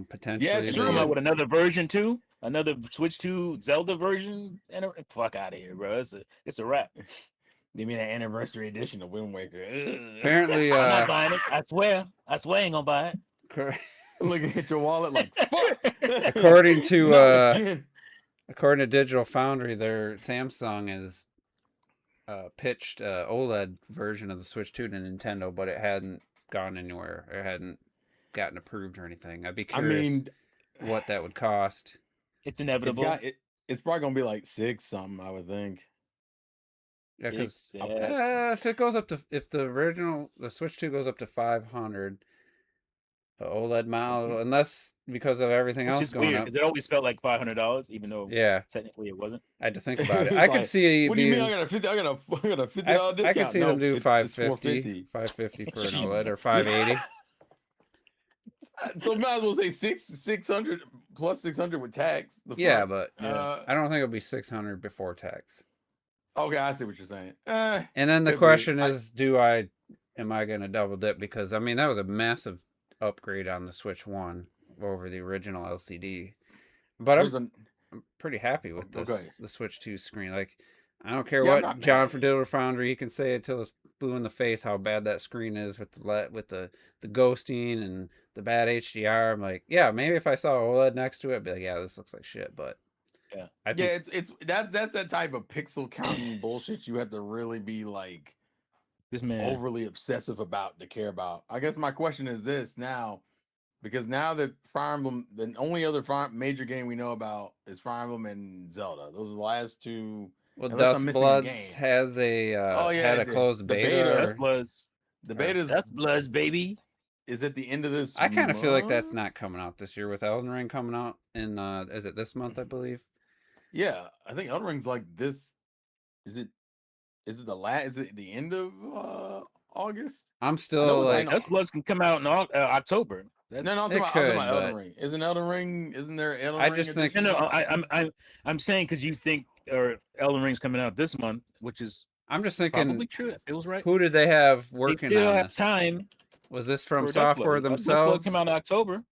potentially. it's They true. come Yeah. out with another version too, another Switch 2 Zelda version, and fuck out of here, bro. It's a wrap. They mean an anniversary edition of Wind Waker. Ugh. Apparently, I'm not buying it. I swear I ain't gonna buy it. Looking at your wallet like fuck. According to Not again. according to Digital Foundry, their Samsung has pitched a OLED version of the Switch 2 to Nintendo, but it hadn't gone anywhere. It hadn't gotten approved or anything. I'd be I curious mean, what that would cost. It's inevitable. it's probably gonna be like 6 something, I would think. Yeah, because Kickset. if it goes up to if the Switch 2 goes up to 500, the OLED model, unless because of everything Which else is going weird up. because it always felt like $500, even though Yeah, technically it wasn't. I had to think about it. It's I could like, see it what do you mean? being. I got a $50 discount. I could see them No, do it's 550, 450. 550 for an Shit. OLED or 580. So might as well say 600 plus 600 with tax. The Yeah, fuck? but I don't think it'll be 600 before tax. Okay, I see what you're saying. And then the Could be. question is, am I going to double dip? Because I mean, that was a massive upgrade on the Switch 1 over the original LCD. But I'm pretty happy with this, the Switch 2 screen. Like, I don't care what John from Digital Foundry, he can say it till it's blue in the face how bad that screen is with the ghosting and the bad HDR. I'm like, yeah, maybe if I saw OLED next to it, I'd be like, yeah, this looks like shit. But yeah, I think, it's that's that type of pixel counting bullshit you have to really be like this man overly obsessive about to care about. I guess my question is this now, because now that Fire Emblem, the only other major game we know about is Fire Emblem and Zelda. Those are the last two. well, Unless I'm missing a Dustbloods game. has a had a closed the beta. The beta's That's Bloods, baby. is at the end of this. I kind of feel like that's month? not coming out this year with Elden Ring coming out in is it this month, I believe? Yeah, I think Elden Ring's like this. Is it the last? Is it the end of August? I'm still like, That's Bloods can come out in October. No, I'm It talking about could, Elden but- Ring. Isn't Elden Ring? Isn't there Elden I Ring? just think- edition? No, I'm saying because you think or Elden Ring's coming out this month, which is I'm just probably thinking, true. It feels right. who did they have They working still on have this? time. Was this from for software Dustblood. Dustblood themselves? came out in October.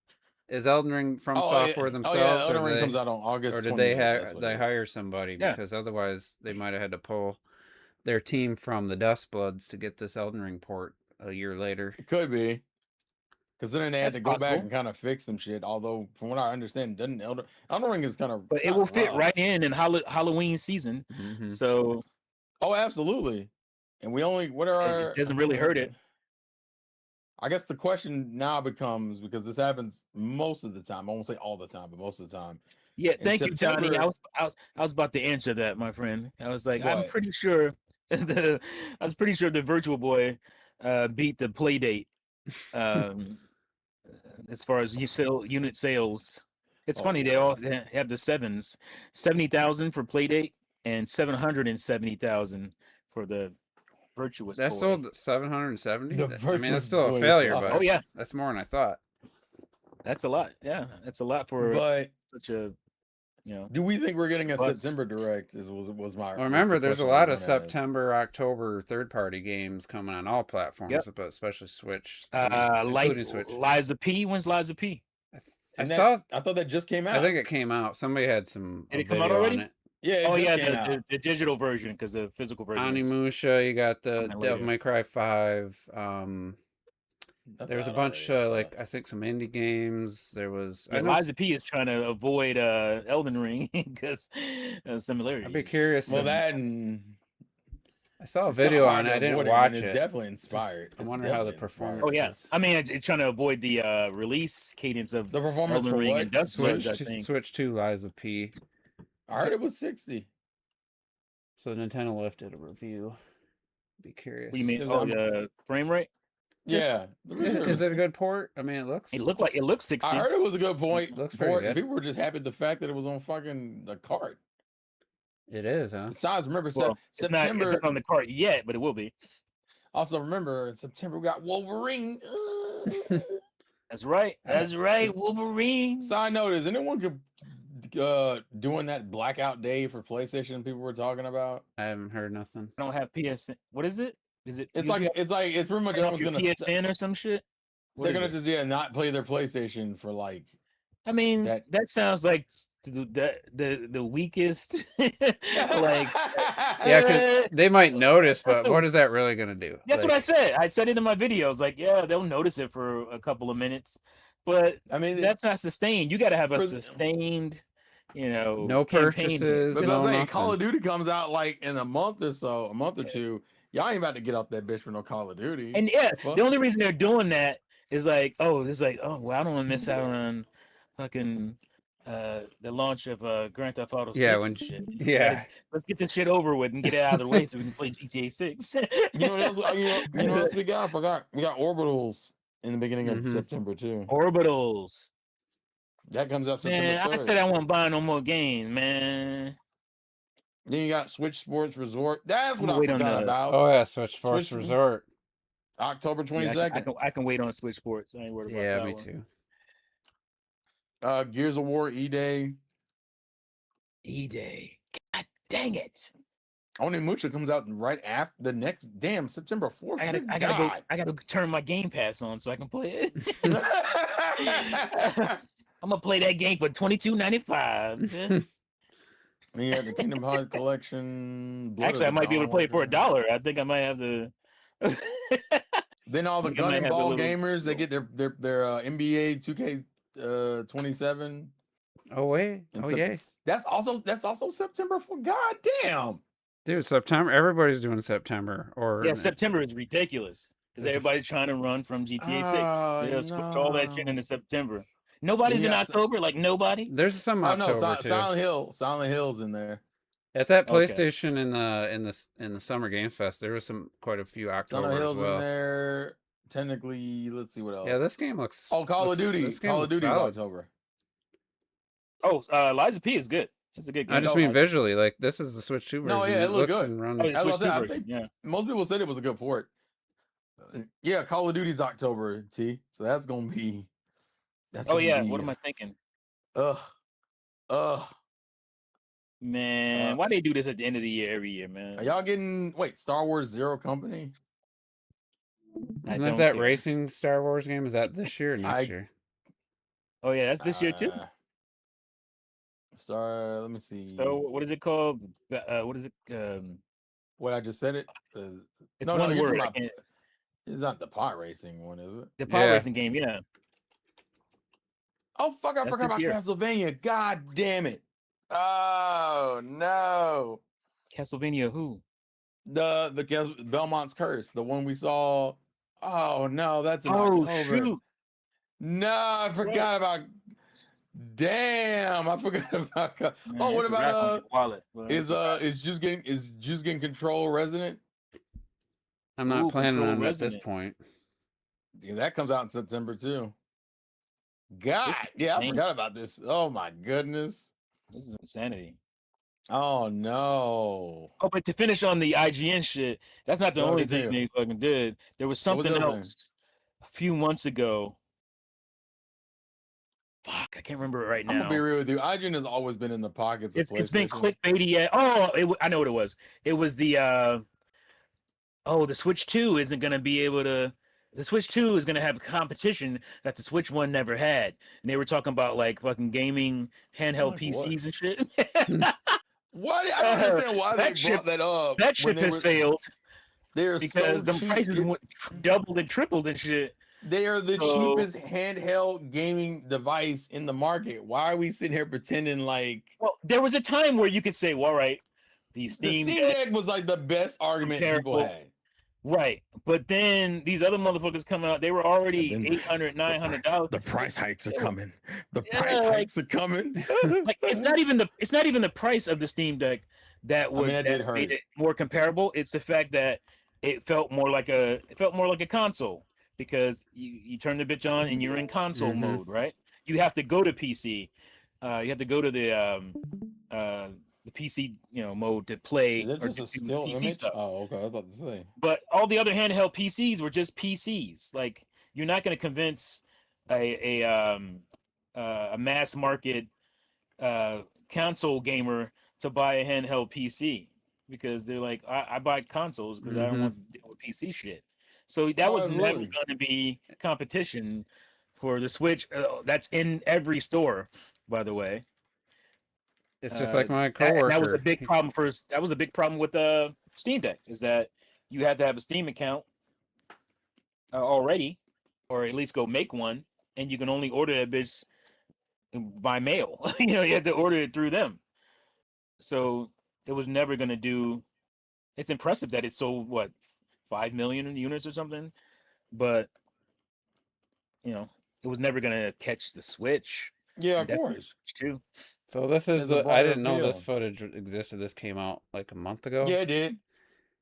Is Elden Ring from Oh, software yeah. themselves, Oh, yeah, Elden or Ring they, comes out on August. or did 28th, they that's have what they it is. hire somebody? Yeah. Because otherwise they might have had to pull their team from the Dustbloods to get this Elden Ring port a year later. It could be. Because then they had That's to go back possible. and kind of fix some shit. Although, from what I understand, doesn't Elden Ring is kind of. But it will fit right in Halloween season. Mhm. So Oh, absolutely. And we only what are our, it doesn't really hurt it. I guess the question now becomes, because this happens most of the time. I won't say all the time, but most of the time. Yeah, In thank you, Johnny. September- I was about to answer that, my friend. I was like, I'm What? pretty sure the Virtual Boy beat the Playdate as far as unit sales. It's Oh, funny they yeah. all have the sevens, 70,000 for Playdate and 770,000 for the Virtuous That Boy. sold 770. The I mean, Virtuous that's still Boy a is failure, awesome. but Oh yeah, that's more than I thought. that's a lot. Yeah, that's a lot for But such a do we think we're getting a Bust. September direct? Was my. Well, remember, the there's a question lot I of was gonna ask. September, October third-party games coming on all platforms, but especially Switch, like including Switch. Liza P. When's Liza P? I And saw. I thought that just came out. I think it came out. Somebody had some Did a it come out video already? on it. Yeah. It Oh just yeah, came out. the digital version because the physical version. is- Onimusha, you got the coming Devil later. May Cry 5. That's There was a out bunch, already, like I think some indie games. There was. Yeah, I know. Liza P is trying to avoid Elden Ring because similarities. I'd be curious. Well, if- that and I saw a it's kinda video hard on it. to I didn't avoid watch and it. It's definitely inspired. I It's wonder how the definitely inspired. performance. Oh yeah, is. I mean it's trying to avoid the release cadence of The performance Elden for Ring what? and Dust Bloods, I Switch, think. Switch 2 Liza P. I heard it was 60. So Nintendo lifted a review. Be curious. What do you mean? There's Oh, a- the frame rate? Yeah. Is it a good port? I mean, it looks. It looks 60. I heard it was a good point. Looks pretty for it, and good. people were just happy at the fact that it was on fucking the cart. It is, huh? Besides, remember Well, September. it's not on the cart yet, but it will be. Also, remember in September we got Wolverine. That's right. That's right. Wolverine. Side note: is anyone doing that blackout day for PlayStation? People were talking about. I haven't heard nothing. I don't have PSN. What is it? Is it? It's you like just it's pretty much turn off everyone's your gonna. PSN or some shit. What They're is gonna it? just not play their PlayStation for like. I mean, that- that sounds like the weakest. like Yeah, because they might notice, that's but the- what is that really going to do? that's what I Like, said. I said it in my videos. Like, yeah, they'll notice it for a couple of minutes, but I mean, that's not sustained. You got to have a For the- sustained, No campaign. purchases, but no I'm saying nothing. Call of Duty comes out like in a month or so, a month or two. Y'all ain't about to get off that bitch for no Call of Duty. And yeah, Fuck. the only reason they're doing that is like, oh, it's like, oh, well, I don't want to miss out on fucking the launch of Grand Theft Auto 6 Yeah, and shit. yeah. Let's get this shit over with and get it out of the way so we can play GTA 6. You know what else? You know what else we got? I forgot. We got Orbitals in the beginning of Mhm. September too. Orbitals. That comes out September Man, 3rd. I said I won't buy no more games, man. Then you got Switch Sports Resort. That's what I'ma I wait on forgot the- about. Oh yeah, Switch Sports Switch- Resort. October Yeah, 22nd. I can wait on Switch Sports. I ain't worried about Yeah, that me one. too. Gears of War E-Day. E-Day. God dang it. Onimusha comes out right after the next September 4th. I gotta go turn my Game Pass on so I can play it. I'm gonna play that game for $22.95. Then you have the Kingdom Hearts collection. Blood of Actually, I the might be able to play it for Dawnwalker. $1. I think I might have to. Then all the think I might gun and have the ball little- gamers, they get their NBA 2K 27. Oh wait. And Oh so yeah. That's also September for God damn. Dude, September. Everybody's doing September. Or Yeah, September is ridiculous because There's a- everybody's trying to run from GTA 6. Oh, They'll switch all that shit no. into September. Nobody's in Yeah, October, like nobody. There's some Oh no, October too. Silent Hill's in there. At that Okay. PlayStation in the Summer Game Fest, there was quite a few October Silent as Hill's in well. there. Technically, let's see what else. Yeah, this game looks. Call of looks- Duty. This game Call of looks Duty's solid. October. Oh, Liza P is good. It's a good game. I just No, mean I- visually, like this is the Switch 2 version. No, yeah, it looked looks good. and runs. Oh, the That's Switch what I 2 said, I version. think- Yeah. Most people said it was a good port. Yeah, Call of Duty's October, T. So that's gonna be. Oh yeah. What am I thinking? Ugh. Man, why they do this at the end of the year every year, man? Are y'all getting Star Wars Zero Company? I Isn't that don't that care. racing Star Wars game? Is that this year or next year? Oh yeah, that's this year too. Let me see. So what is it called? What is it? What I just said it. It's No, one you're word. talking I about- can't- It's not the pod racing one, is it? The pod Yeah. racing game, yeah. Oh fuck! I That's forgot this about year. Castlevania. God damn it! Oh no! Castlevania who? The Belmont's Curse, the one we saw. Oh no, that's in Oh October. shoot. No, I forgot about. Damn, I forgot about. Man, Oh, what it's a wrap on about your wallet, bro. is Juice getting Control Resident? I'm not Ooh, planning Control on it at this Resident. point. Yeah, that comes out in September too. God, yeah, I insane. forgot about this. Oh my goodness. This is insanity. Oh no. Oh, but to finish on the IGN shit, that's not the Go only continue. thing they fucking did. There was What was the something other thing? else a few months ago. Fuck, I can't remember it right I'm now. gonna be real with you. IGN has always been in the pockets of It's been PlayStation. clickbaity. I know what it was. It was the the Switch 2 isn't gonna be able to. The Switch 2 is gonna have a competition that the Switch 1 never had, and they were talking about like fucking gaming handheld Like what? PCs and shit. Why? I don't understand why that they ship- brought that up. That when ship they has were- sailed They're because so the cheap. prices went doubled and tripled and shit. They are the So- cheapest handheld gaming device in the market. Why are we sitting here pretending like Well, there was a time where you could say, well, all right, the Steam, the Steam Deck was like the best argument people Comparable. had? right? But then these other motherfuckers come out, they were already And then $800, $900. The price hikes are Yeah. coming. The Yeah, price like- hikes are coming. Like it's not even the price of the Steam Deck that mean, would that did that made hurt. it more comparable. It's the fact that it felt more like a console because you turn the bitch on and you're in console Mhm. mode, right? You have to go to PC. You have to go to the PC mode to play Is that or just to a do still PC image? stuff. Oh, okay. I was about to say. But all the other handheld PCs were just PCs. Like you're not going to convince a mass market console gamer to buy a handheld PC because they're like, I buy consoles because I don't want to deal with PC shit. So that was never absolutely. going to be competition for the Switch. That's in every store, by the way. It's just like my That coworker. was a big problem that was a big problem with the Steam Deck is that you had to have a Steam account already, or at least go make one, and you can only order that bitch by mail. You had to order it through them. So it was never gonna do. It's impressive that it sold 5 million units or something, but it was never gonna catch the Switch. Yeah, of Definitely course. too. So this is There's a I broader didn't know this appeal. footage existed. This came out like a month ago. Yeah, it did.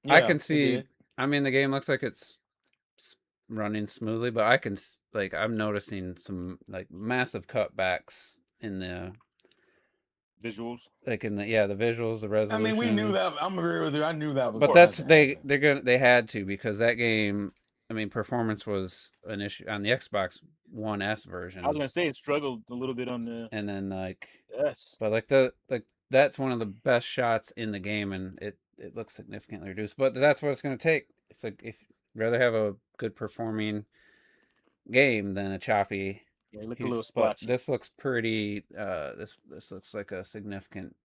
I Yeah, can it see. did. I mean, the game looks like it's running smoothly, but I can like I'm noticing some like massive cutbacks in the Visuals. like in the the visuals, the I mean, we knew resolution. that. I'm agree with you. I knew that was. But Going that's to happen. they had to because that game. I mean, performance was an issue on the Xbox One S version, I was gonna say it struggled a little bit on the and then like, S. but like that's one of the best shots in the game, and it looks significantly reduced. But that's what it's going to take. If you'd rather have a good performing game than a choppy. Yeah, it looked a little But splotchy. this looks pretty. This looks like a significant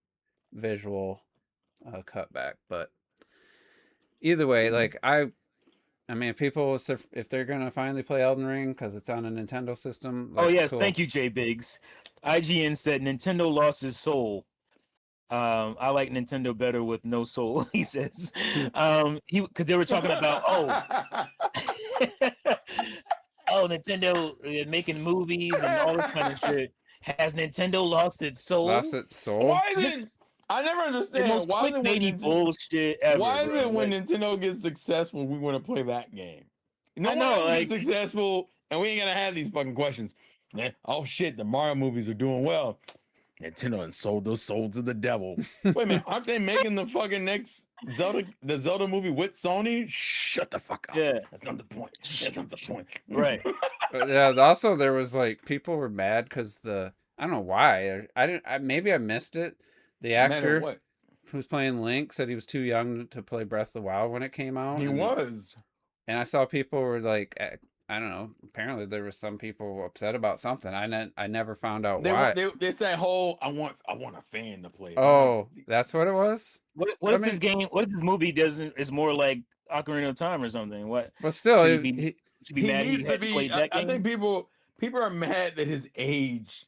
visual cutback. But either way, like I mean, if they're gonna finally play Elden Ring because it's on a Nintendo system. Oh Like, yes, cool. thank you, Jay Biggs. IGN said Nintendo lost his soul. I like Nintendo better with no soul. He says, because they were talking about Nintendo making movies and all this kind of shit. Has Nintendo lost its soul? Lost its soul. Why is it? I never The understand. most Why is it when clickbaity bullshit ever. Why is bro. it when Like, Nintendo gets successful, we want to play that game? No I one know, else like- gets successful, and we ain't gonna have these fucking questions. Oh shit, the Mario movies are doing well. Nintendo and sold those souls to the devil. Wait a minute, aren't they making the fucking next the Zelda movie with Sony? Shut the fuck up. Yeah. That's not the point. That's not the point. Right. But yeah. Also, there was like people were mad because I don't know why. I didn't. Maybe I missed it. The Matter actor what? who's playing Link said he was too young to play Breath of the Wild when it came out. He and, was. And I saw people were like, I don't know. Apparently, there was some people upset about something. I never found out why. It's that whole I want a fan to play. Oh, that's what it was. What I if mean- this game? What if this movie is more like Ocarina of Time or something? What But still, Should he should be He mad he needs to had be. played I that game? think people are mad that his age.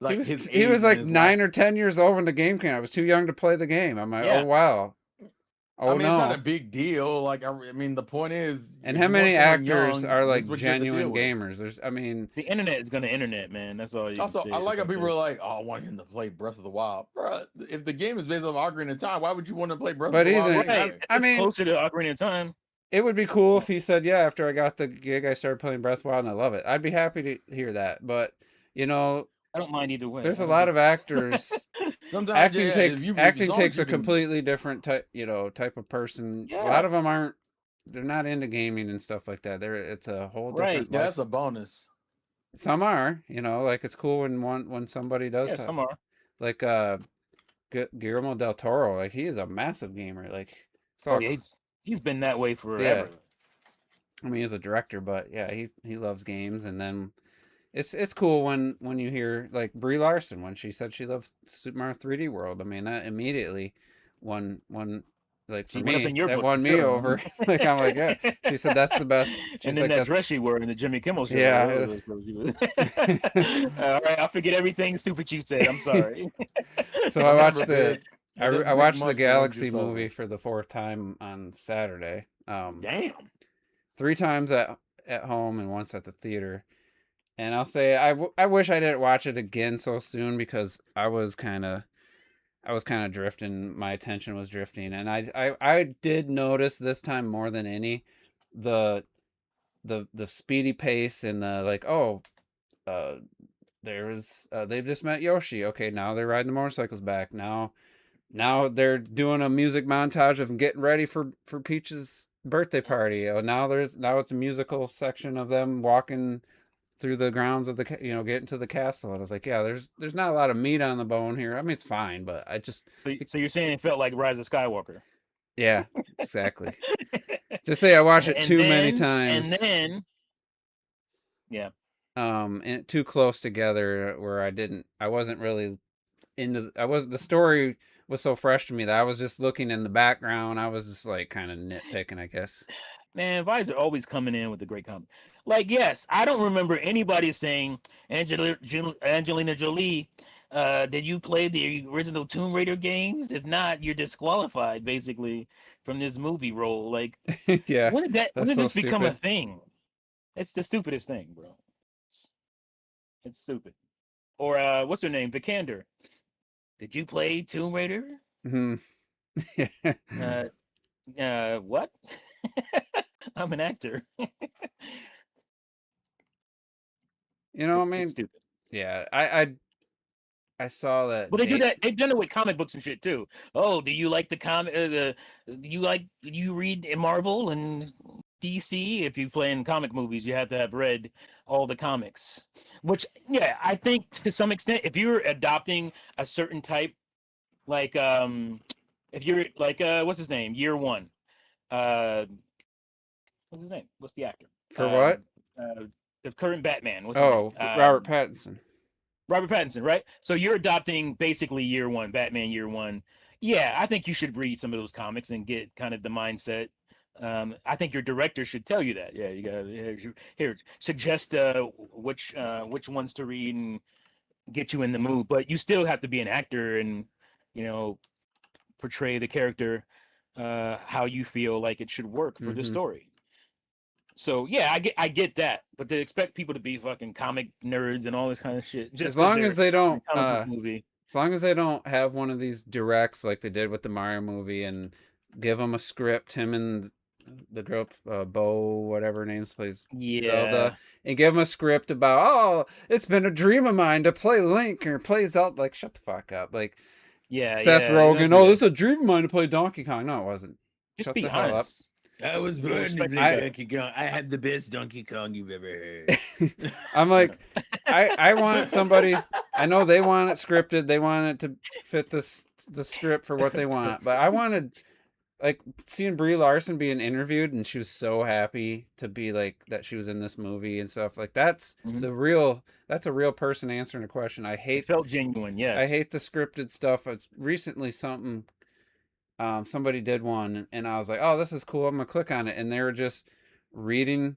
Like he his was age like and his 9 or 10 years old when the game came out. I was too young to play the game. I'm like, Yeah. oh wow. Oh I mean, no. it's not a big deal. Like, I mean, the point is, And if how you many want someone actors young, are this like is what you have to genuine deal with. gamers? There's, I mean, the internet is gonna internet, man. That's all you Also, can say. I like how about people this. are like, "Oh, I want him to play Breath of the Wild." Bruh, if the game is based off Ocarina of Time, why would you want to play Breath But of the Wild? even- Right. anyway? I It's mean- closer to Ocarina of Time. it would be cool if he said, yeah, after I got the gig, I started playing Breath of the Wild and I love it. I'd be happy to hear that. But, you know, I don't mind either way. there's I a don't lot give of actors. Sometimes acting yeah, takes if you- acting as long as takes you a can- completely different type of person. A Yeah. lot of them aren't. They're not into gaming and stuff like that. It's a whole Right. different. Yeah, life. that's a bonus. Some are, like it's cool when somebody does. Yeah, some are. Like Guillermo del Toro, like he is a massive gamer. Like so, Oh, yeah, he's been that way forever. I mean, he's a director, but yeah, he loves games. And then it's cool when you hear like Brie Larson when she said she loves Super Mario 3D World. I mean, that immediately won like for She went up me in your that book, won me sure. over. Like I'm like, yeah. She said that's the best. She's And then like, that that's, dress she wore in the Jimmy Kimmel show. Yeah. All right, I forget everything stupid you said. I'm sorry. So I watched Remember, the kids, it doesn't I take watched much the to lose Galaxy your soul. movie for the 4th time on Saturday. Damn. 3 times at home and once at the theater. And I'll say I wish I didn't watch it again so soon because I was kind of drifting. My attention was drifting, and I did notice this time more than any the speedy pace and the like. They've just met Yoshi. Okay, now they're riding the motorcycles back. Now they're doing a music montage of getting ready for Peach's birthday party. Now it's a musical section of them walking through the grounds of getting to the castle. And I was like, yeah, there's not a lot of meat on the bone here. I mean, it's fine, but I just So you're saying it felt like Rise of Skywalker? yeah, exactly. Just say I watched it And too many then- times. And then, yeah, And too close together where I wasn't really the story was so fresh to me that I was just looking in the background. I was just like kind of nitpicking, I guess. man, Vi's are always coming in with a great comment. Like, yes, I don't remember anybody saying, Angelina Jolie, did you play the original Tomb Raider games? If not, you're disqualified, basically, from this movie role. Like, Yeah. when did that's so this become a stupid. thing? It's the stupidest thing, bro. It's stupid. Or what's her name? Vikander. Did you play Tomb Raider? Mhm. What? I'm an actor. You know, I It's mean, stupid. yeah, I saw that Well, they do date. that. They've done it with comic books and shit too. Oh, do you like the comic? Do you read Marvel and DC? If you play in comic movies, you have to have read all the comics. Which, yeah, I think to some extent, if you're adopting a certain type, like if you're like what's his name? Year One. Uh, what's his name? What's the actor? For what? The current Batman. What's Oh, his name? Robert Pattinson. Robert Pattinson, right? So you're adopting basically Year One, Batman Year One. Yeah, I think you should read some of those comics and get kind of the mindset. I think your director should tell you that. Yeah, you got here suggest which ones to read and get you in the mood. But you still have to be an actor and you know portray the character how you feel like it should work for the Mhm. story. So yeah, I get that, but to expect people to be fucking comic nerds and all this kind of shit just As long as they don't, comic book movie. as long as they don't have one of these directs like they did with the Mario movie and give them a script, him and the girl, Bo, whatever her name's plays Yeah, Zelda, and give them a script about, oh, it's been a dream of mine to play Link or play Zelda. Like, shut the fuck up. Like, yeah. Seth yeah, Rogen, don't oh, do this is that. a dream of mine to play Donkey Kong. No, it wasn't. Just Shut be the hell up. honest. I was People born to respect play you. Donkey Kong. I had the best Donkey Kong you've ever heard. I'm like, I want somebody. I know they want it scripted. They want it to fit the script for what they want. But I wanted, like, seeing Brie Larson being interviewed, and she was so happy to be like that she was in this movie and stuff. Like that's Mhm. that's a real person answering a question. I It hate felt genuine. Yes. I hate the scripted stuff. It's recently something. Somebody did one, and I was like, "Oh, this is cool. I'm gonna click on it," and they were just reading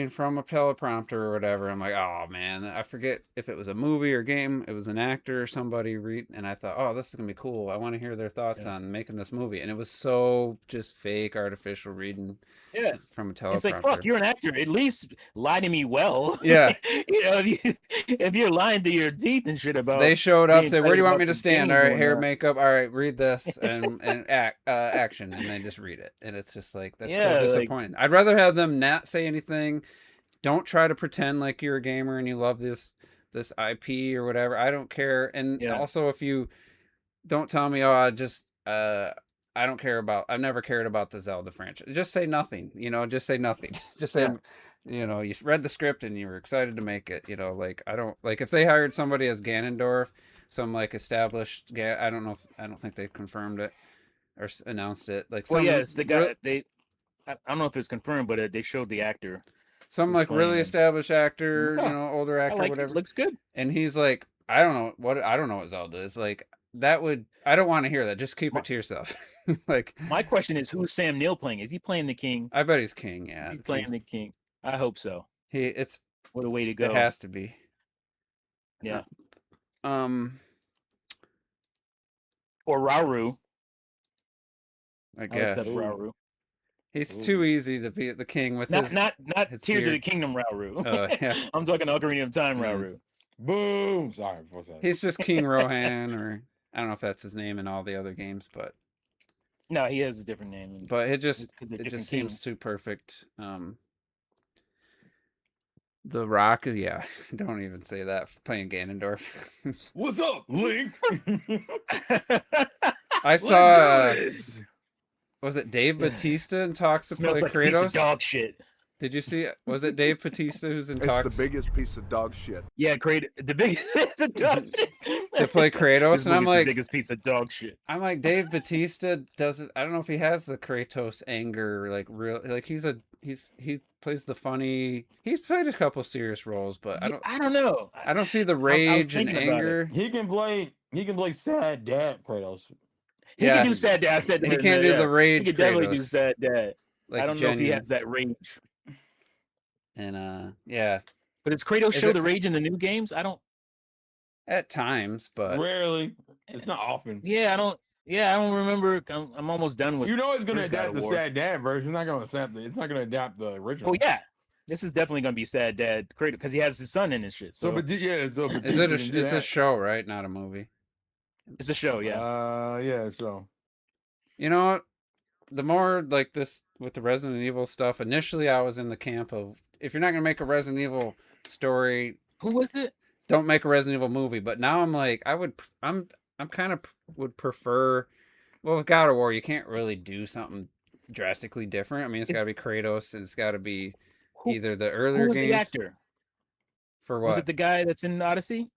from a teleprompter or whatever. I'm like, oh man, I forget if it was a movie or game. It was an actor or somebody read, and I thought, oh, this is gonna be cool. I want to hear their thoughts Yeah. on making this movie, and it was so just fake, artificial reading Yeah. from a It's like, fuck, teleprompter. you're an actor. At least lie to me well. Yeah. You know, if you're lying to your teeth and shit about They showed up, being said, "Where do excited you want about me to this stand?" game All right, going hair, on. makeup. All right, read this and action, and they just read it, and it's just like that's so Yeah, like disappointing. I'd rather have them not say anything. Don't try to pretend like you're a gamer and you love this IP or whatever. I don't care. And yeah, also, if you don't tell me, oh, I don't care about. I've never cared about the Zelda franchise. Just say nothing. You know, just say nothing. Just say, yeah. you know, you read the script and you were excited to make it. You know, like I don't like if they hired somebody as Ganondorf, some like established. I don't know. I don't think they confirmed it or announced it. Like Well, some yeah, it's the guy. I don't know if it's confirmed, but they showed the actor some who's like playing really him. established actor, you Okay. know, older I actor, like it. whatever. Looks good. And he's like, I don't know what Zelda is. Like that would I don't want to hear that. Just keep My, it to yourself. Like my question is, who's Sam Neill playing? Is he playing the king? I bet he's king, yeah. He's The playing king. the king. I hope so. It's What a way to it go. has to be. Yeah. Um Or Rauru. I I would accept guess. Rauru. He's too Ooh. easy to be the king with his Not his Tears of the beard. Kingdom Rauru. Oh yeah. I'm talking Ocarina of Time Mm. Rauru. Boom. Sorry. He's just King Rohan, or I don't know if that's his name in all the other games, but No, he has a different name. it Because just they're it different just seems kings. too perfect. The Rock is don't even say that for playing Ganondorf. What's up, Link? I saw Let's do this. was it Dave Bautista in talks to play Smells like a piece of Kratos? dog shit. Did you see it? Was it Dave Bautista who's in It's talks the biggest piece of dog shit. Yeah, the biggest it's a dog shit. to play Kratos? This And I'm movie's like the biggest piece of dog shit. Dave Bautista doesn't. I don't know if he has the Kratos anger, like real. Like he plays the funny. He's played a couple serious roles, but I don't know. I don't see the I was rage and thinking about it. anger. He can play sad dad Kratos. He Yeah. can do sad dad. I said He that, can't do yeah. the rage He can definitely do Kratos, sad dad. like I don't know if he genuine. has that rage. And yeah, But does Kratos Is show it the f- rage in the new games? I don't. at times, but Rarely. It's not often. Yeah, I don't. Yeah, I don't remember. I'm almost done with. You know it's gonna first God adapt of the War. sad dad version. It's not gonna adapt the original. Oh yeah, This is definitely gonna be sad dad Kratos because he has his son in his shit. So, So but yeah, so Is Batista it can do it's a that. show, right? Not a movie. it's a show, yeah. Yeah, so. You know what? The more like this with the Resident Evil stuff, initially I was in the camp of if you're not gonna make a Resident Evil story, Who was it? don't make a Resident Evil movie. But now I'm like, I'm kind of would prefer. Well, with God of War, you can't really do something drastically different. I mean, it's got to be Kratos, and it's got to be Who, either the who earlier was the games actor? for Was what. it the guy that's in Odyssey?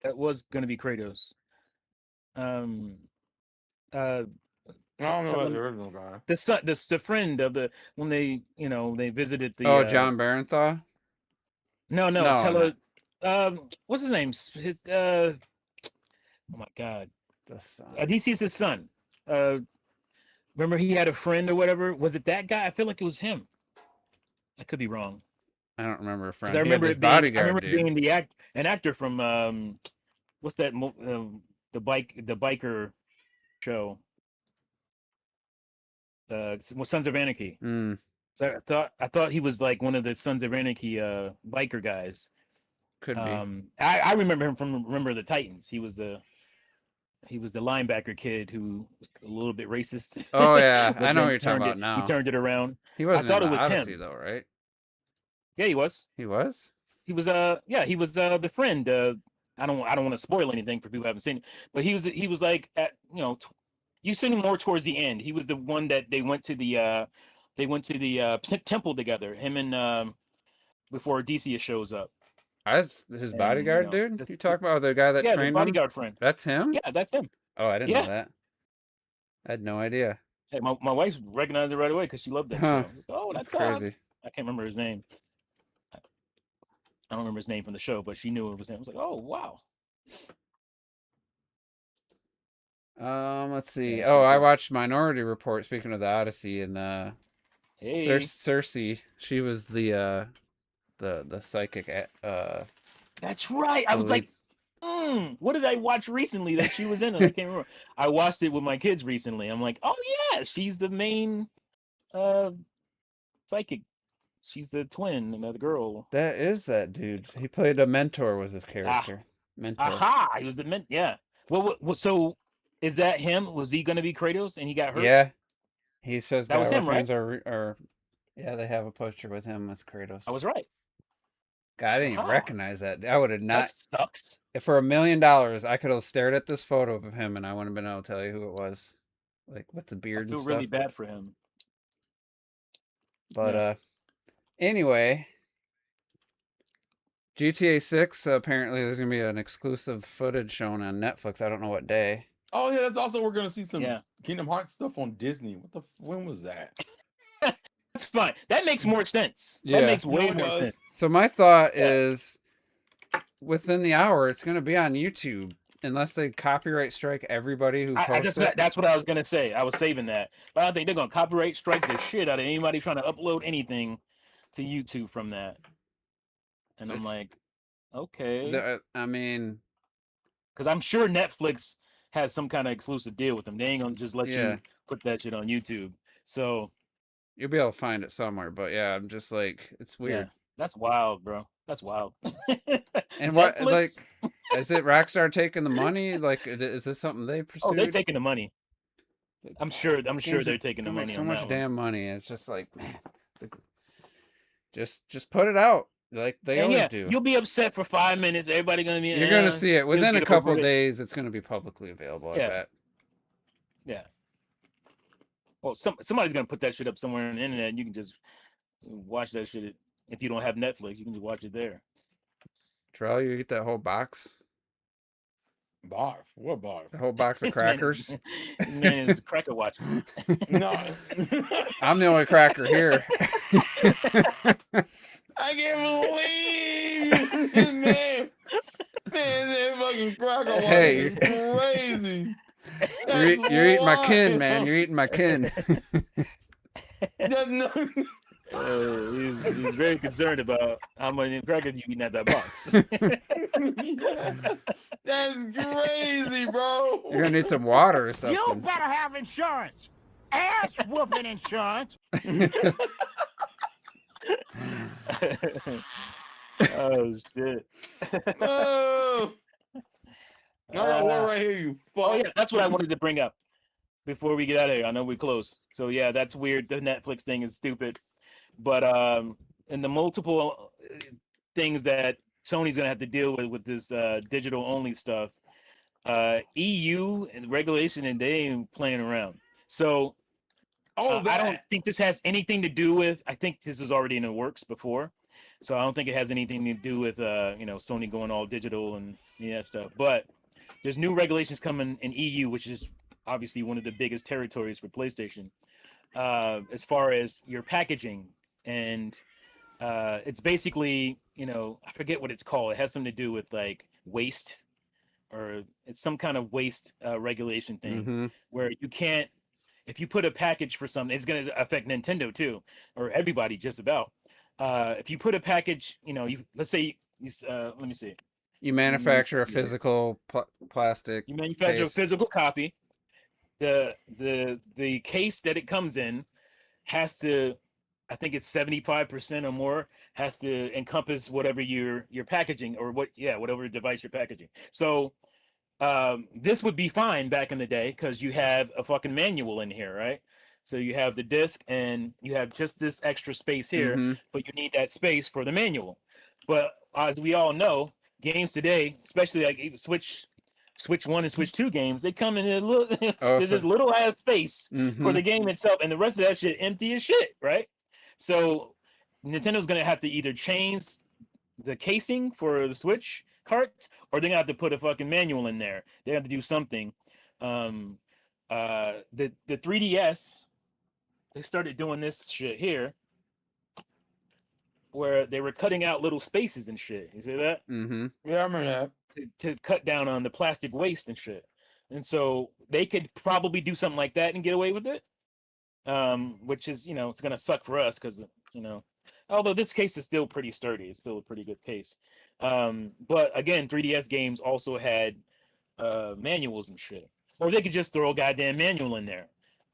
That was gonna be Kratos. Um, I uh, don't know about Tell- the original guy. the son, the friend of the when they they visited the Oh, John Barenthal. no No, tell what's his name oh my god The son. DC's his son. Remember he had a friend or whatever. Was it that guy? I feel like it was him. I could be wrong. I don't remember a 'Cause friend. I He had remember this it being. I bodyguard remember dude. being an actor from what's that? The biker show. Sons of Anarchy. Mm, So I thought he was like one of the Sons of Anarchy biker guys. could be. I remember him from Remember the Titans. He was the linebacker kid who was a little bit racist. Oh yeah, but I know then what you're talking turned about now. He turned it around. He wasn't thought in it the was him. Odyssey though, right? Yeah, he was. He was. He was the friend. I don't want to spoil anything for people who haven't seen it, but he was like at you seen him more towards the end. He was the one that they went to the temple together. Him and before Odysseus shows up. His And, bodyguard dude. You talk about the guy that yeah, the trained him. bodyguard friend. That's him. Yeah, that's him. Oh, I didn't know Yeah. that. I had no idea. Hey, my wife recognized it right away because she loved that Huh. show. She's like, oh, That's that's crazy. I can't remember his name. I don't remember his name from the show, but she knew it was him. I was like, oh wow. Let's see. that's Oh, pretty I cool. watched Minority Report. Speaking of the Odyssey, and Hey, Cersei, she was the psychic. that's right. I the was lead- like, what did I watch recently that she was in it? I can't remember. I watched it with my kids recently. I'm like, oh yeah, she's the main psychic. She's the twin, another girl. that is that dude. He played a mentor. Was his character? Mentor. Aha, he was the men. Yeah. Well, so is that him? Was he going to be Kratos and he got hurt? Yeah. He says That was God him, right? Friends are. Yeah, they have a poster with him with Kratos. I was right. God, I didn't even Aha. recognize that. I would have not. That sucks. If for $1 million, I could have stared at this photo of him and I wouldn't have been able to tell you who it was. Like with the I beard feel and really stuff. bad for him. But Yeah. anyway, GTA 6 apparently there's gonna be an exclusive footage shown on Netflix. I don't know what day. Oh yeah, that's also we're gonna see some Yeah. Kingdom Hearts stuff on Disney. When was that? That's fine. That makes more sense. Yeah. That makes No, way it more does. sense. So my thought Yeah. is, within the hour, it's gonna be on YouTube unless they copyright strike everybody who I posts just, it. that's what I was gonna say. I was saving that, but I don't think they're gonna copyright strike the shit out of anybody trying to upload anything to YouTube from that. And I'm It's- like, okay, I mean, because I'm sure Netflix has some kind of exclusive deal with them. They ain't gonna just let Yeah. you put that shit on YouTube. So you'll be able to find it somewhere. But yeah, I'm just like, it's weird. yeah, that's wild, bro. That's wild. And what, like, Netflix? is it Rockstar taking the money? Like, is this something they Oh, pursued? they're taking the money. Like, I'm sure games they're are taking the gonna make money so on much that one. damn money. It's just like, man, just put it out like they And always yeah, do. you'll be upset for 5 minutes. Everybody gonna be. You're gonna see it within a get couple over it. days. It's gonna be publicly available. I Yeah. bet. Yeah. Well, somebody's gonna put that shit up somewhere on the internet, and you can just watch that shit. If you don't have Netflix, you can just watch it there. Terrell, you eat that whole box, Barf. What barf? the whole box of This man is- crackers. This man is cracker watching. No. I'm the only cracker here. I can't believe this man. Man, that fucking cracker watch Hey. is crazy. You're eating my kin, wild. man. You're eating my kin. That's no, He's very concerned about how many crackers you eating at that box. that's crazy, bro. You're gonna need some water or You something. better have insurance. Ass whooping insurance. Oh shit. Oh, I got one Uh, right here. You oh fuck. yeah, that's what I wanted to bring up before we get out of here. I know we close. So yeah, that's weird. The Netflix thing is stupid. But and the multiple things that Sony's gonna have to deal with this digital only stuff. EU and regulation, and they ain't playing around. So Oh, I don't that. think this has anything to do with. I think this is already in the works before, so I don't think it has anything to do with Sony going all digital and yeah stuff. But there's new regulations coming in EU, which is obviously one of the biggest territories for PlayStation, as far as your packaging, and it's basically I forget what it's called. It has something to do with like waste, or it's some kind of waste regulation thing Mm-hmm. where you can't, if you put a package for something, it's going to affect Nintendo too, or everybody just about. If you put a package, let's say, let me see. You Let me manufacture a see here. physical plastic You manufacture a case. physical copy. The case that it comes in has to, I think it's 75% or more, has to encompass whatever your packaging, or whatever device you're packaging. So this would be fine back in the day because you have a fucking manual in here, right? So you have the disc and you have just this extra space here, Mm-hmm. but you need that space for the manual. But as we all know, games today, especially like even Switch 1 and Switch 2 games, they come in a little Oh, there's so this little ass space mm-hmm. for the game itself, and the rest of that shit empty as shit, right? So Nintendo's gonna have to either change the casing for the Switch cart, or they're gonna have to put a fucking manual in there. They have to do something. The 3DS, they started doing this shit here, where they were cutting out little spaces and shit. You see that? Mm-hmm. Yeah, I remember that. To cut down on the plastic waste and shit. And so they could probably do something like that and get away with it. Which is, it's gonna suck for us because although this case is still pretty sturdy, it's still a pretty good case. But again, 3DS games also had manuals and shit, or they could just throw a goddamn manual in there.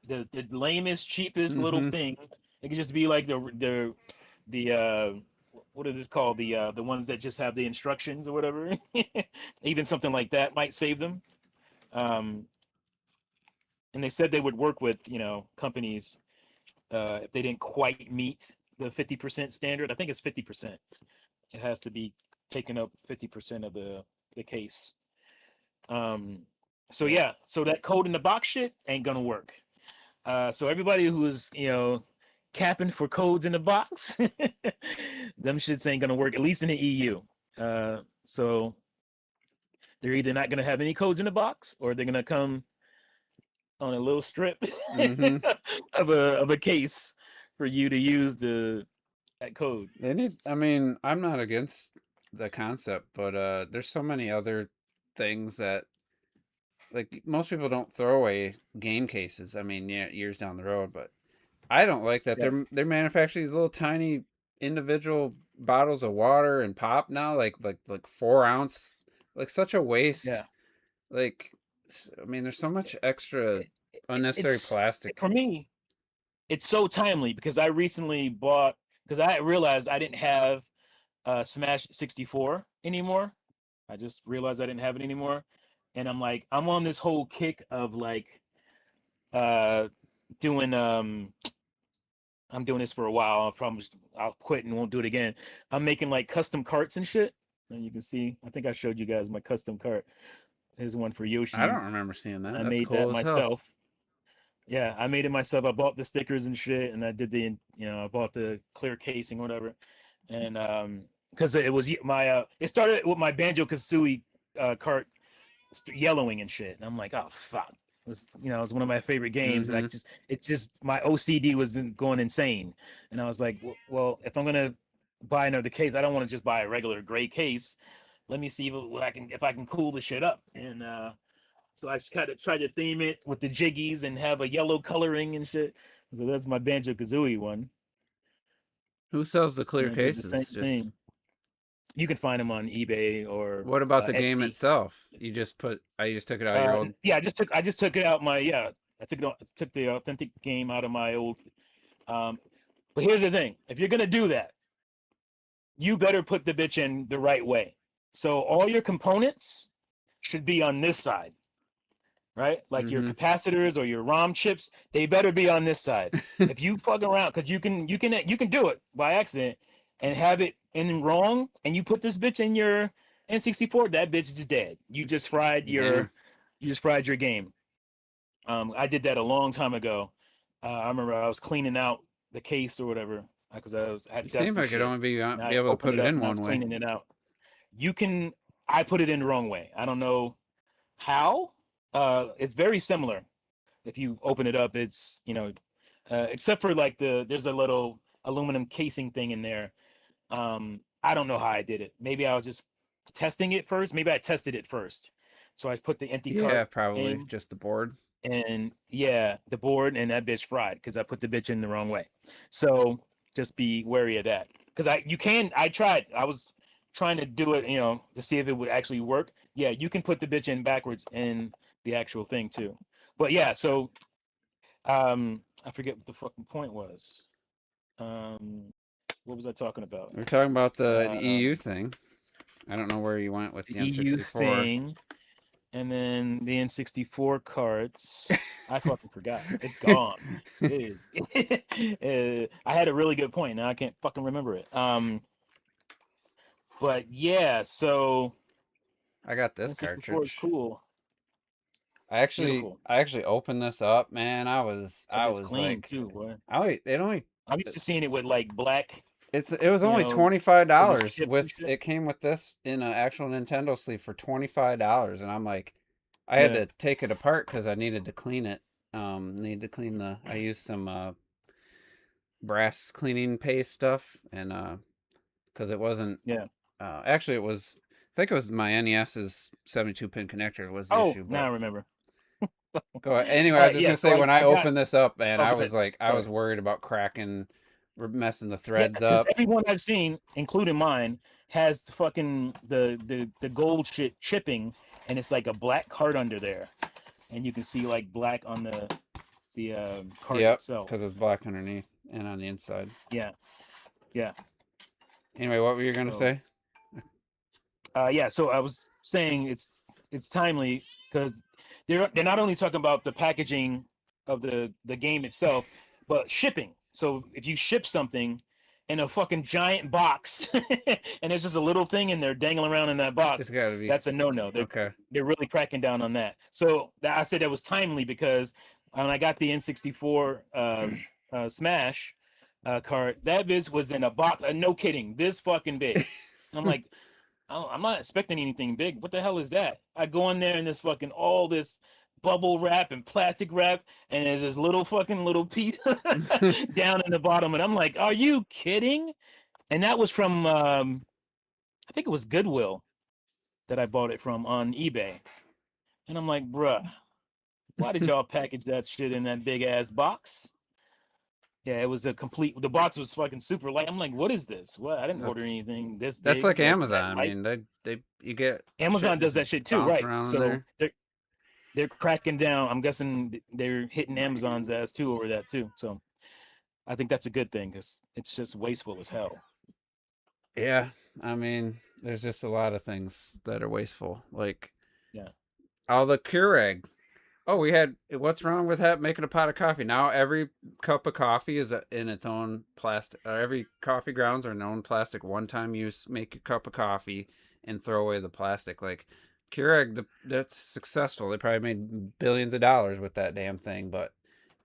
The lamest, cheapest little Mhm. thing. It could just be like the what is this called? The ones that just have the instructions or whatever. Even something like that might save them. And they said they would work with companies if they didn't quite meet the 50% standard. I think it's 50%. It has to be taken up 50% of the case. So yeah, so that code in the box shit ain't gonna work. So everybody who's capping for codes in the box, them shits ain't gonna work, at least in the EU. So they're either not gonna have any codes in the box, or they're gonna come on a little strip Mhm. of a case for you to use that code. They need. I mean, I'm not against the concept, but there's so many other things that like most people don't throw away game cases. I mean, yeah, years down the road, but I don't like that Yeah. they're manufacturing these little tiny individual bottles of water and pop now, like 4 ounce, like such a waste. Yeah. Like, I mean, there's so much extra unnecessary It's plastic. for me. It's so timely because I recently bought, because I realized I didn't have Smash 64 anymore. I just realized I didn't have it anymore, and I'm like, I'm on this whole kick of like doing I'm doing this for a while. I'll quit and won't do it again. I'm making like custom carts and shit. And you can see, I think I showed you guys my custom cart. Here's one for Yoshi's. I don't remember seeing that. I That's made cool that as hell. myself. Yeah, I made it myself. I bought the stickers and shit, and I did I bought the clear casing, whatever. And because it was my it started with my Banjo Kazooie cart yellowing and shit, and I'm like, oh fuck. It's one of my favorite games, and Mhm. it's just my OCD was going insane, and I was like, well, if I'm gonna buy another case, I don't want to just buy a regular gray case. Let me see if I can cool the shit up, and so I just kind of tried to theme it with the jiggies and have a yellow coloring and shit. So that's my Banjo Kazooie one, Who sells the clear and I did the same cases? Just thing. You can find them on eBay or what about the game Etsy. itself? You just took it out of your old. Yeah, I just took it out I took the authentic game out of my old. But here's the thing: if you're gonna do that, you better put the bitch in the right way. So all your components should be on this side, right? Like your capacitors or your ROM chips, they better be on this side. If you fuck around, because you can do it by accident and have it in wrong, and you put this bitch in your N64, that bitch is dead. You just fried your game. I did that a long time ago. I remember I was cleaning out the case or whatever because I had It seems like it'd only be able to put it in one way. Cleaning it out. I put it in the wrong way. I don't know how. It's very similar. If you open it up, it's except for like there's a little aluminum casing thing in there. I don't know how I did it. Maybe I was just testing it first. Maybe I tested it first. So I put the empty cart. Yeah, probably just the board. And the board, and that bitch fried because I put the bitch in the wrong way. So just be wary of that. Because I tried. I was trying to do it, to see if it would actually work. Yeah, you can put the bitch in backwards in the actual thing too. But yeah, so I forget what the fucking point was. What was I talking about? We're talking about the EU thing. I don't know where you went with the N64 EU thing. And then the N64 carts, I fucking forgot. It's gone. It is. I had a really good point. Now I can't fucking remember it. But yeah, so I got this N64 cartridge. is cool. I actually opened this up, man. I was clean like, too, boy. I'm used to seeing it with like black. It was only $25 it came with this in an actual Nintendo sleeve for $25, and I'm like, I had to take it apart because I needed to clean it. I used some brass cleaning paste stuff, and because it wasn't actually I think it was my NES's 72-pin connector was the issue. Now I remember. Go ahead. Anyway, I was just gonna say when I opened this up, man, I was like, I was worried about cracking, messing the threads up. Everyone I've seen, including mine, has fucking the gold shit chipping, and it's like a black card under there, and you can see like black on the card itself. Because it's black underneath and on the inside. Yeah. Anyway, what were you gonna say? So I was saying it's timely because they're not only talking about the packaging of the game itself, but shipping. So if you ship something in a fucking giant box and there's just a little thing in there dangling around in that box, It's gotta be. that's a no-no. They're really cracking down on that. So I said that was timely because when I got the N64 Smash card, that bitch was in a box. No kidding, this fucking big. I'm like, I'm not expecting anything big. What the hell is that? I go in there and this fucking all this bubble wrap and plastic wrap, and there's this little piece down in the bottom, and I'm like, are you kidding? And that was from I think it was Goodwill that I bought it from on eBay. And I'm like, bruh, why did y'all package that shit in that big ass box? Yeah, it was the box was fucking super light. I'm like, what is this? What? I didn't order anything this big. That's like Amazon. I mean, you get Amazon does that shit too, right? So there. they're cracking down. I'm guessing they're hitting Amazon's ass too over that too. So I think that's a good thing because it's just wasteful as hell. Yeah, I mean, there's just a lot of things that are wasteful. Like, all the Keurig. Oh, what's wrong with making a pot of coffee? Now every cup of coffee is in its own plastic. Every coffee grounds are in their own plastic. One-time use, make your cup of coffee and throw away the plastic. Like, Keurig, that's successful. They probably made billions of dollars with that damn thing. But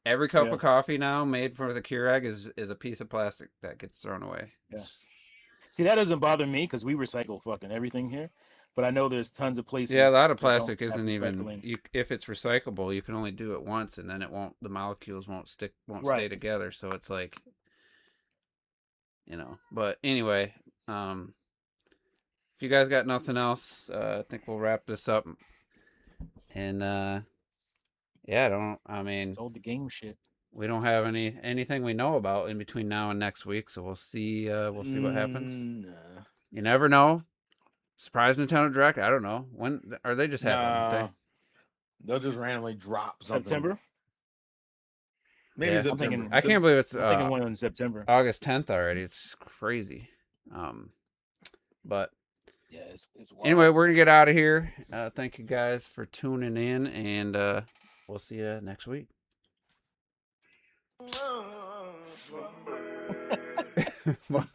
every cup of coffee now made for the Keurig is a piece of plastic that gets thrown away. Yeah. See, that doesn't bother me because we recycle fucking everything here. But I know there's tons of places. Yeah, a lot of plastic isn't even. If it's recyclable, you can only do it once, and then the molecules won't stay together. So it's like, But anyway, if you guys got nothing else, I think we'll wrap this up. And it's all the game shit. We don't have anything we know about in between now and next week, so we'll see. We'll see what happens. You never know. Surprise Nintendo Direct. I don't know when. Are they just having? They'll just randomly drop something. September. Maybe September. I can't believe it's I'm thinking one in September. August 10th already. It's crazy. But Yeah, it's wild. anyway, we're gonna get out of here. Thank you guys for tuning in, and we'll see you next week. What?